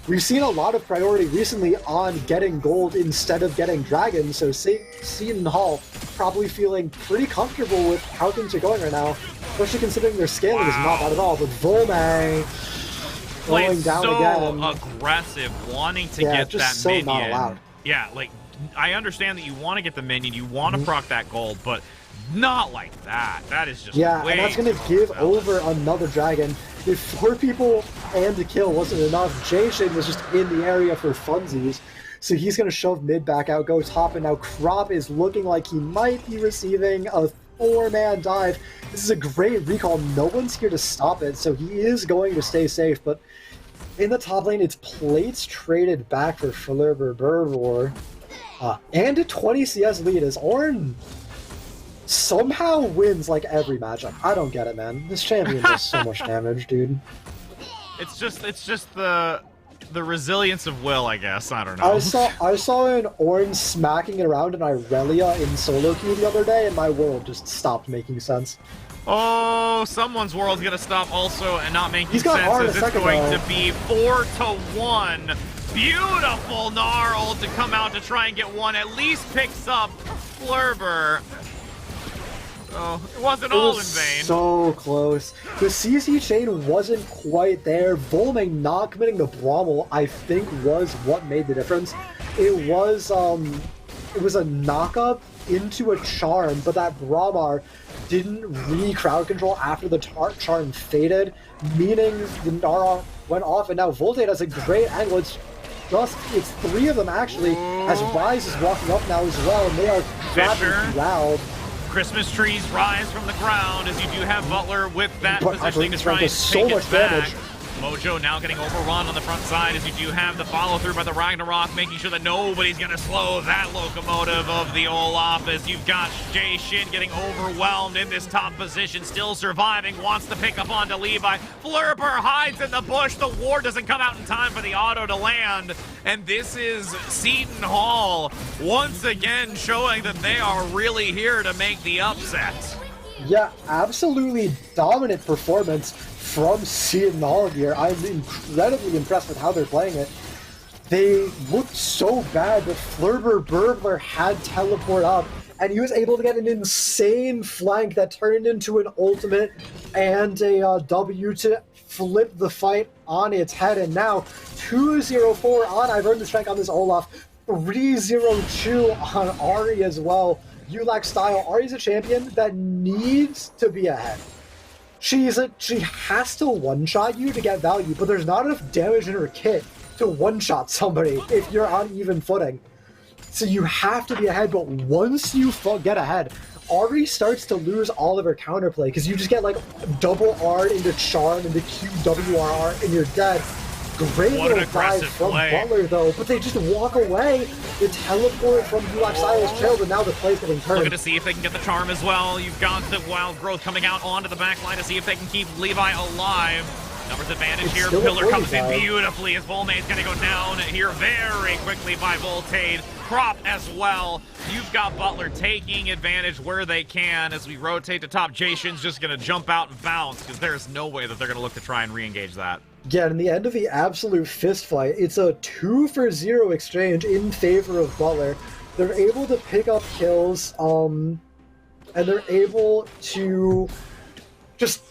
we've seen a lot of priority recently on getting gold instead of getting dragons, so Seton Hall probably feeling pretty comfortable with how things are going right now, especially considering their scaling is not bad at all, but Volme going down
so
again.
Aggressive, wanting to get
just
that
so
minion.
Not allowed.
Yeah, I understand that you want to get the minion, you want to proc that gold, but not like that. That is just
and that's going to give over another dragon. If 4 people and a kill wasn't enough, Jason was just in the area for funsies. So he's going to shove mid back out, go top, and now Crop is looking like he might be receiving a 4-man dive. This is a great recall. No one's here to stop it, so he is going to stay safe, but in the top lane, it's plates traded back for Flurber and a 20 CS lead as Ornn somehow wins like every matchup. I don't get it, man. This champion does so much damage, dude.
It's just the resilience of will, I guess. I don't know.
I saw an Ornn smacking it around an Irelia in solo queue the other day, and my world just stopped making sense.
Oh, someone's world's gonna stop also and not making sense as it's going to be 4-1. Beautiful Gnarl to come out to try and get one. At least picks up Flurber. Oh, it wasn't all in vain.
So close. The CC chain wasn't quite there. Volmang not committing the Brommel, I think, was what made the difference. It was a knock-up into a charm, but that Bramar didn't re-crowd control after the charm faded, meaning the Nara went off, and now Voltage has a great angle. It's 3 of them actually, as Rise is walking up now as well, and they are grabbing loud.
Christmas trees rise from the ground as you do have Butler with that positioning to try and take it back. Mojo now getting overrun on the front side as you do have the follow-through by the Ragnarok, making sure that nobody's going to slow that locomotive of the Olaf as you've got Jay Shin getting overwhelmed in this top position, still surviving, wants to pick up onto Levi. Flurber hides in the bush. The ward doesn't come out in time for the auto to land. And this is Seton Hall once again showing that they are really here to make the upset.
Yeah, absolutely dominant performance from Seton Hall here. I'm incredibly impressed with how they're playing it. They looked so bad, but Burglar had teleport up, and he was able to get an insane flank that turned into an ultimate and a W to flip the fight on its head. And now 2-0-4 on I've earned the strike on this Olaf, 3-0-2 on Ahri as well. ULAC style. Ahri's a champion that needs to be ahead. She has to one-shot you to get value, but there's not enough damage in her kit to one-shot somebody if you're on even footing. So you have to be ahead, but once you get ahead, Ahri starts to lose all of her counterplay, because you just get like double R into Charm into QWRR and you're dead. Great little dive from Butler though, but they just walk away. The teleport from ULAC Styles trailed, and now the play's getting turned.
Looking to see if they can get the charm as well. You've got the Wild Growth coming out onto the back line to see if they can keep Levi alive. Numbers advantage here. Pillar comes in beautifully as Volmaid's going to go down here very quickly by Voltade. Crop as well. You've got Butler taking advantage where they can as we rotate to top. Jason's just going to jump out and bounce because there's no way that they're going to look to try and re-engage that.
Yeah, in the end of the absolute fist fight, it's a 2-for-0 exchange in favor of Butler. They're able to pick up kills, and they're able to just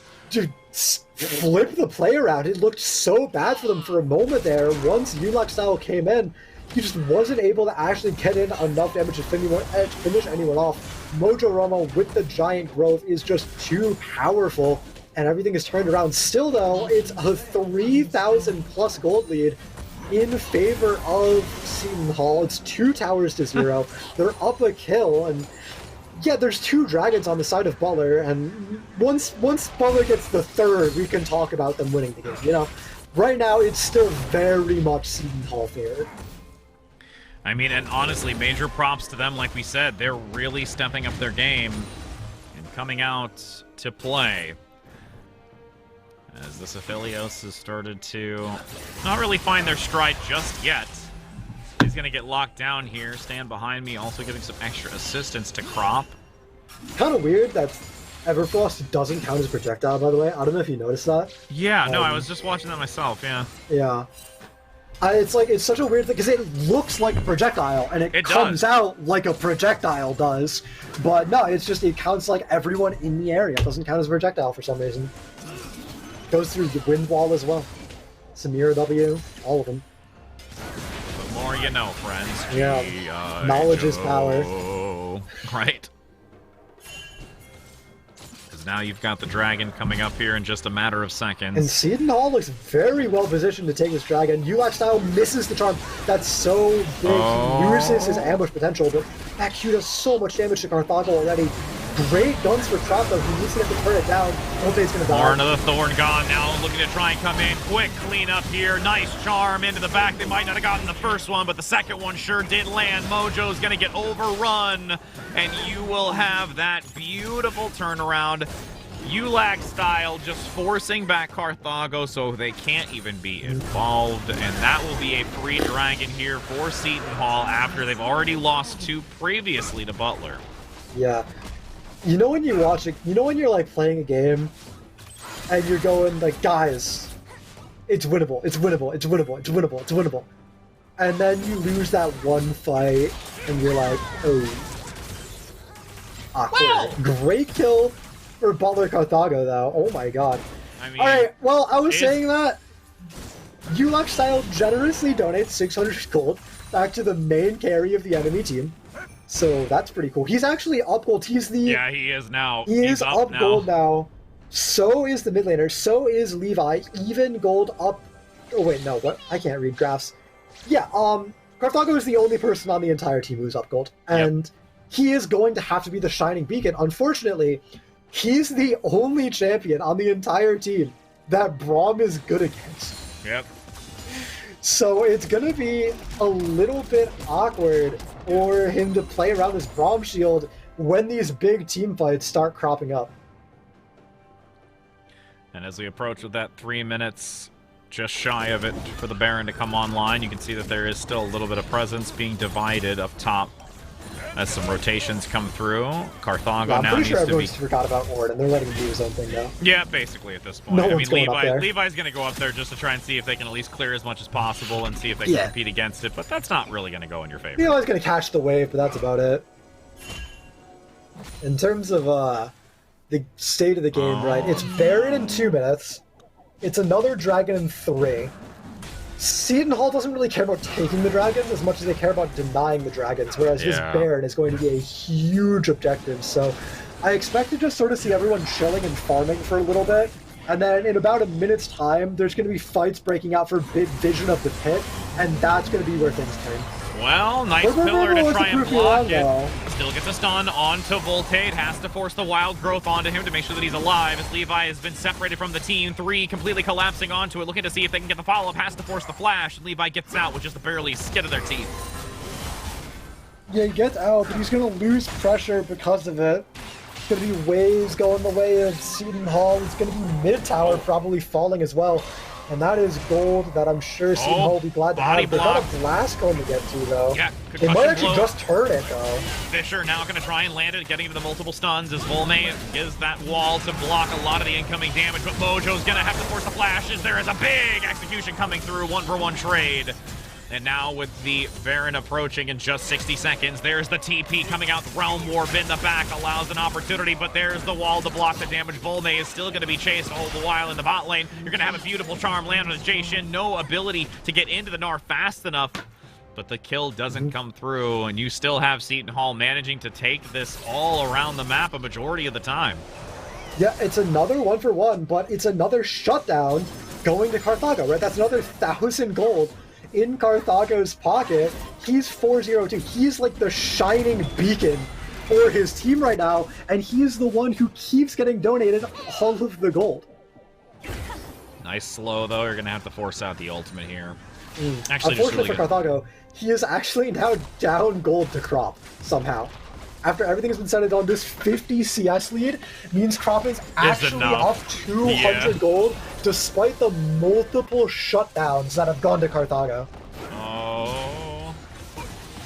flip the play around. It looked so bad for them for a moment there. Once ULAC style came in, he just wasn't able to actually get in enough damage to finish anyone off. Mojo Rama with the giant growth is just too powerful, and everything is turned around. Still though, it's a 3,000 plus gold lead in favor of Seton Hall. It's 2 towers to 0. They're up a kill, and yeah, there's 2 dragons on the side of Butler, and once Butler gets the 3rd, we can talk about them winning the game. You know, right now it's still very much Seton Hall favored.
I mean, and honestly, major props to them. Like we said, they're really stepping up their game and coming out to play. As this Aphelios has started to not really find their stride just yet. He's going to get locked down here. Stand behind me, also giving some extra assistance to Crop.
Kind of weird that Everfrost doesn't count as projectile, by the way. I don't know if you noticed that.
Yeah, no, I was just watching that myself, yeah.
Yeah. It's such a weird thing, because it looks like a projectile, and it comes out like a projectile does. But no, it's just, it counts like everyone in the area. It doesn't count as a projectile for some reason. Goes through the wind wall as well. Samira W, all of them.
The more you know, friends.
Yeah, knowledge is power.
Right. as now you've got the dragon coming up here in just a matter of seconds.
And Seton Hall looks very well positioned to take this dragon. Ulak style misses the charm. That's so big. He loses his ambush potential, but that Q does so much damage to Carthago already. Great guns for Trap though. He needs to get the turret down. Voltade's gonna die.
Or another Thorn gone now, looking to try and come in. Quick clean up here. Nice charm into the back. They might not have gotten the first one, but the second one sure did land. Mojo's gonna get overrun, and you will have that beautiful turnaround. Ulak style, just forcing back Carthago so they can't even be involved, and that will be a free dragon here for Seton Hall after they've already lost 2 previously to Butler.
Yeah. You know when you watch it, you know when you're like playing a game and you're going like, guys, it's winnable, it's winnable, it's winnable, it's winnable, it's winnable. And then you lose that one fight and you're like, oh. Awkward.
Well,
great kill for Butler Carthago though. Oh my god.
I mean,
alright, well I was saying that Ulak style generously donates 600 gold back to the main carry of the enemy team. So that's pretty cool. He's actually up gold. He's the...
Yeah, he is now.
He's up
now.
Gold now. So is the mid laner. So is Levi. Even gold up... Oh, wait, no. What? I can't read graphs. Yeah, Carthago is the only person on the entire team who's up gold. And he is going to have to be the shining beacon. Unfortunately, he's the only champion on the entire team that Braum is good against.
Yep.
So it's going to be a little bit awkward for him to play around this Braum shield when these big team fights start cropping up.
And as we approach with that 3 minutes, just shy of it for the Baron to come online, you can see that there is still a little bit of presence being divided up top as some rotations come through. Carthago
I'm
now
pretty
needs
sure
to be...
everyone's forgot about Ord, and they're letting him do his own thing now.
Yeah, basically at this point.
No
I mean,
one's going up there.
Levi's going to go up there just to try and see if they can at least clear as much as possible and see if they can compete against it, but that's not really going to go in your favor.
Levi's going to catch the wave, but that's about it. In terms of the state of the game, right, it's Baron in 2 minutes. It's another dragon in 3. Seton Hall doesn't really care about taking the dragons as much as they care about denying the dragons, whereas his Baron is going to be a huge objective. So I expect to just sort of see everyone chilling and farming for a little bit, and then in about a minute's time, there's going to be fights breaking out for big vision of the pit, and that's going to be where things turn.
Well, nice pillar to try and block it. Still gets a stun onto Voltade. Has to force the wild growth onto him to make sure that he's alive as Levi has been separated from the team. 3 completely collapsing onto it, looking to see if they can get the follow-up. Has to force the flash. Levi gets out with just a barely skid of their teeth.
Yeah, he gets out, but he's going to lose pressure because of it. It's going to be waves going the way of Seton Hall. It's going to be mid-tower probably falling as well. And that is gold that I'm sure Seton Hall will be glad to have. They've got a blast going to get to, though.
Yeah,
they might actually just turn it, though.
Fisher now going to try and land it, getting to the multiple stuns as Volme gives that wall to block a lot of the incoming damage, but Mojo's going to have to force the flashes. There is a big execution coming through, 1-for-1 trade. And now with the Baron approaching in just 60 seconds, there's the TP coming out. The Realm Warp in the back allows an opportunity, but there's the wall to block the damage. Volme is still going to be chased all the while in the bot lane. You're going to have a beautiful charm land on Jay Shin. No ability to get into the Gnar fast enough, but the kill doesn't come through, and you still have Seton Hall managing to take this all around the map a majority of the time.
Yeah, it's another 1-for-1, but it's another shutdown going to Carthago, right? That's another 1,000 gold in Carthago's pocket. He's 4-0-2. He's like the shining beacon for his team right now, and he's the one who keeps getting donated all of the gold.
Nice slow, though. You're going to have to force out the ultimate here.
Actually, unfortunately for Carthago, he is actually now down gold to crop somehow. After everything has been set on, this 50 CS lead means crop is actually up 200 gold, despite the multiple shutdowns that have gone to Carthago.
Oh.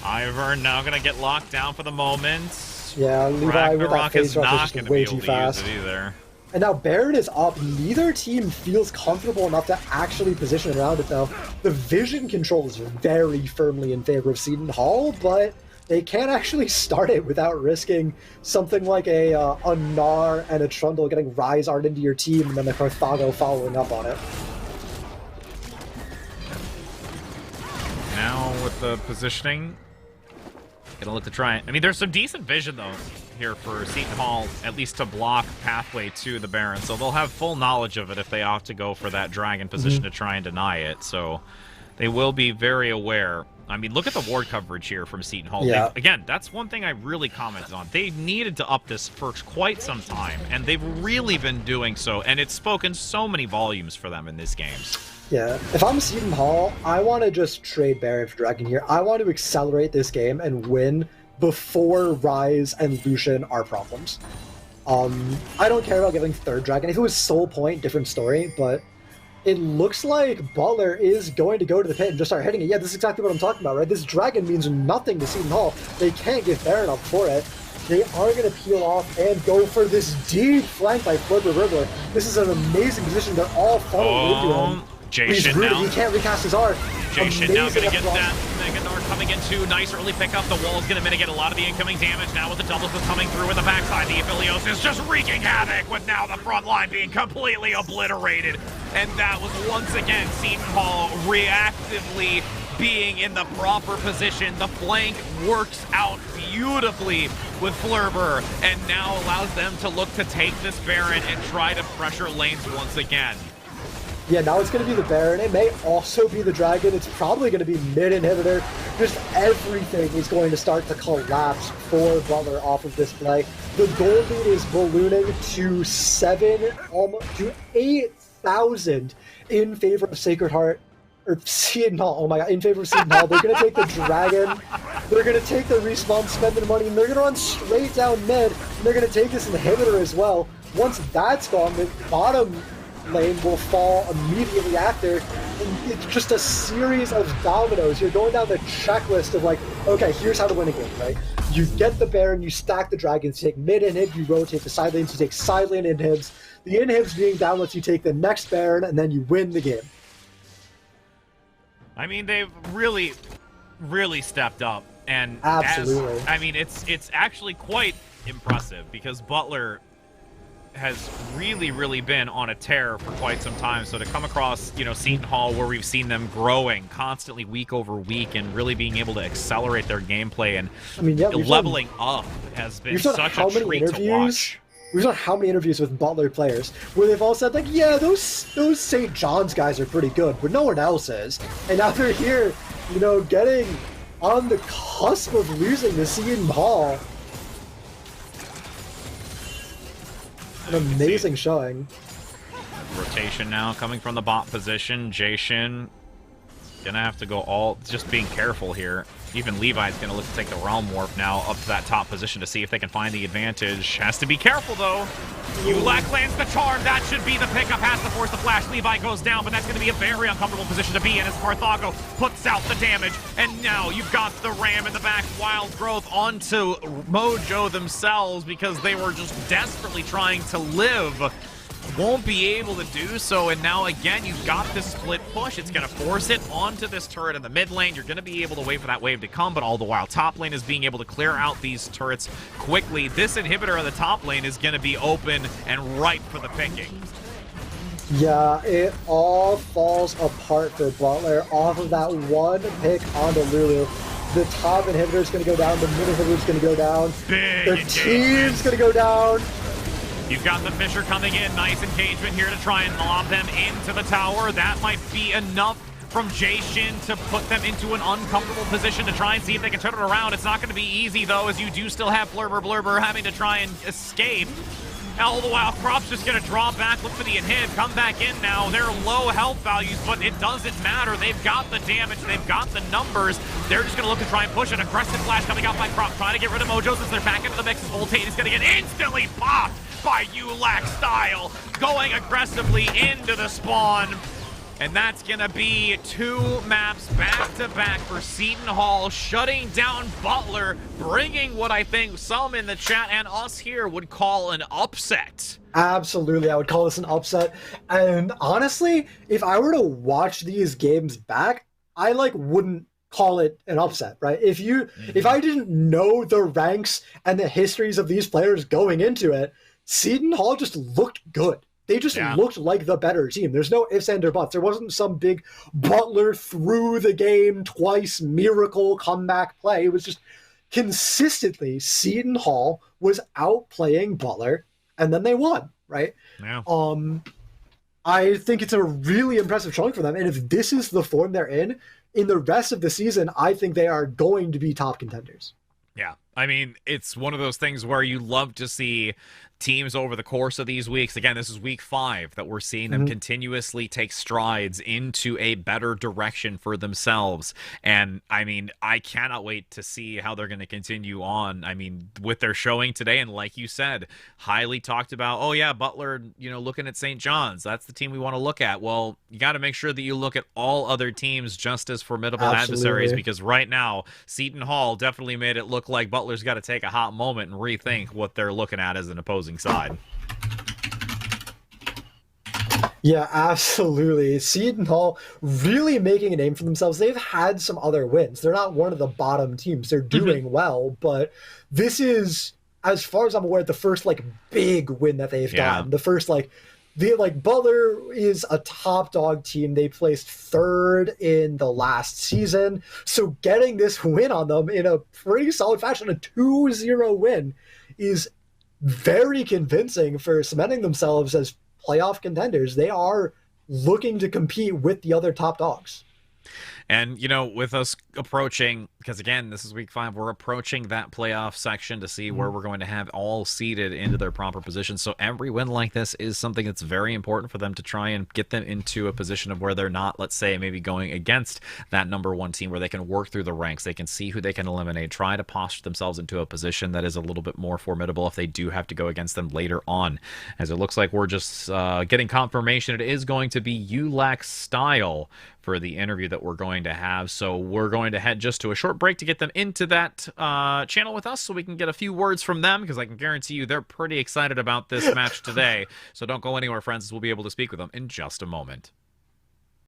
Ivern now going to get locked down for the moment.
Yeah, Levi with that phase rush is just way too fast.
Either.
And now Baron is up. Neither team feels comfortable enough to actually position around it, though. The vision control is very firmly in favor of Seton Hall, but they can't actually start it without risking something like a Gnar and a Trundle getting Rise Art into your team, and then the Carthago following up on it.
Now with the positioning, gonna look to try it. I mean, there's some decent vision though. here for Seton Hall, at least to block pathway to the Baron. So they'll have full knowledge of it if they opt to go for that dragon position to try and deny it. So they will be very aware. I mean, look at the ward coverage here from Seton Hall.
Yeah.
Again, that's one thing I really commented on. They needed to up this for quite some time, and they've really been doing so, and it's spoken so many volumes for them in these games.
Yeah, if I'm Seton Hall, I want to just trade Baron for Dragon here. I want to accelerate this game and win before Ryze and Lucian are problems. I don't care about giving third Dragon. If it was Soul Point, different story, but it looks like Butler is going to go to the pit and just start hitting it. Yeah, this is exactly what I'm talking about, right? This Dragon means nothing to Seton Hall. They can't give Baron up for it. They are going to peel off and go for this deep flank by Flurber. This is an amazing position. They're all following into him. He's rooted. He can't recast his art.
Jason now going to get that Megador coming in too. Nice early pickup. The wall's going to mitigate a lot of the incoming damage. Now with the doubles coming through with the backside, the Aphelios is just wreaking havoc with now the front line being completely obliterated. And that was once again Seton Hall reactively being in the proper position. The flank works out beautifully with Flurber and now allows them to look to take this Baron and try to pressure lanes once again.
Yeah, now it's going to be the Baron. It may also be the Dragon. It's probably going to be mid-inhibitor. Just everything is going to start to collapse for Butler off of this play. The gold lead is ballooning to almost to 8,000 in favor of Sacred Heart. Or Seton Hall, oh my god, in favor of Seton Hall. They're going to take the Dragon, they're going to take the respawn, spend the money, and they're going to run straight down mid, and they're going to take this inhibitor as well. Once that's gone, the bottom lane will fall immediately after, and it's just a series of dominoes. You're going down the checklist of like, okay, here's how to win a game, right? You get the Baron, you stack the Dragons, you take mid inhib, you rotate the side lanes, you take side lane inhibs. The inhibs being down lets you take the next Baron, and then you win the game.
I mean, they've really, really stepped up, and
absolutely.
I mean, it's actually quite impressive because Butler has really been on a tear for quite some time. So to come across, you know, Seton Hall, where we've seen them growing constantly week over week and really being able to accelerate their gameplay and leveling up has been such a treat to watch.
We've done how many interviews with Butler players where they've all said, like, yeah, those St. John's guys are pretty good, but no one else is. And now they're here, you know, getting on the cusp of losing to Seton Hall. An amazing showing.
Rotation now coming from the bot position. Jason gonna have to go just being careful here. Even Levi's gonna look to take the Realm Warp now up to that top position to see if they can find the advantage. Has to be careful though. Ulak lands the charm. That should be the pickup. Has to force the flash. Levi goes down, but that's gonna be a very uncomfortable position to be in as Carthago puts out the damage. And now you've got the Ram in the back. Wild Growth onto Mojo themselves because they were just desperately trying to live. Won't be able to do so, and now again you've got this split push. It's going to force it onto this turret in the mid lane. You're going to be able to wait for that wave to come, but all the while top lane is being able to clear out these turrets quickly. This inhibitor in the top lane is going to be open and ripe for the picking.
Yeah, it all falls apart for Butler off of that one pick onto Lulu. The top inhibitor is going to go down, the mid inhibitor is going to go down, their team's going to go down.
You've got the Fisher coming in. Nice engagement here to try and lob them into the tower. That might be enough from Jason to put them into an uncomfortable position to try and see if they can turn it around. It's not going to be easy, though, as you do still have Blurber having to try and escape. All the while, Crop's just going to draw back, look for the inhib, come back in now. They're low health values, but it doesn't matter. They've got the damage, they've got the numbers. They're just going to look to try and push an aggressive flash coming out by Crop, trying to get rid of Mojo since they're back into the mix. Voltage is going to get instantly popped by Ulak style, going aggressively into the spawn. And that's going to be 2 maps back-to-back for Seton Hall, shutting down Butler, bringing what I think some in the chat and us here would call an upset.
Absolutely, I would call this an upset. And honestly, if I were to watch these games back, I wouldn't call it an upset, right? If I didn't know the ranks and the histories of these players going into it, Seton Hall just looked good. They just looked like the better team. There's no ifs, ands, or buts. There wasn't some big Butler through the game twice miracle comeback play. It was just consistently, Seton Hall was outplaying Butler, and then they won, right?
Yeah.
I think it's a really impressive showing for them. And if this is the form they're in the rest of the season, I think they are going to be top contenders.
Yeah. I mean, it's one of those things where you love to see teams over the course of these weeks. Again, this is week 5 that we're seeing them continuously take strides into a better direction for themselves. And I mean, I cannot wait to see how they're going to continue on. I mean, with their showing today, and like you said, highly talked about, oh yeah, Butler, looking at St. John's, that's the team we want to look at. Well, you got to make sure that you look at all other teams just as formidable adversaries, because right now, Seton Hall definitely made it look like Butler's got to take a hot moment and rethink what they're looking at as an opposing side.
Yeah, absolutely. Seton Hall really making a name for themselves. They've had some other wins. They're not one of the bottom teams. They're doing well, but this is, as far as I'm aware, the first big win that they've gotten. The first Butler is a top dog team. They placed 3rd in the last season. So getting this win on them in a pretty solid fashion, a 2-0 win, is very convincing for cementing themselves as playoff contenders. They are looking to compete with the other top dogs.
And, with us approaching, because again, this is week 5, we're approaching that playoff section to see where we're going to have all seeded into their proper positions. So every win like this is something that's very important for them to try and get them into a position of where they're not, let's say, maybe going against that number 1 team, where they can work through the ranks. They can see who they can eliminate, try to posture themselves into a position that is a little bit more formidable if they do have to go against them later on. As it looks like we're just getting confirmation it is going to be ULAC style for the interview that we're going to have. So we're going to head just to a short break to get them into that channel with us so we can get a few words from them, because I can guarantee you they're pretty excited about this match today. So don't go anywhere, friends, as we'll be able to speak with them in just a moment.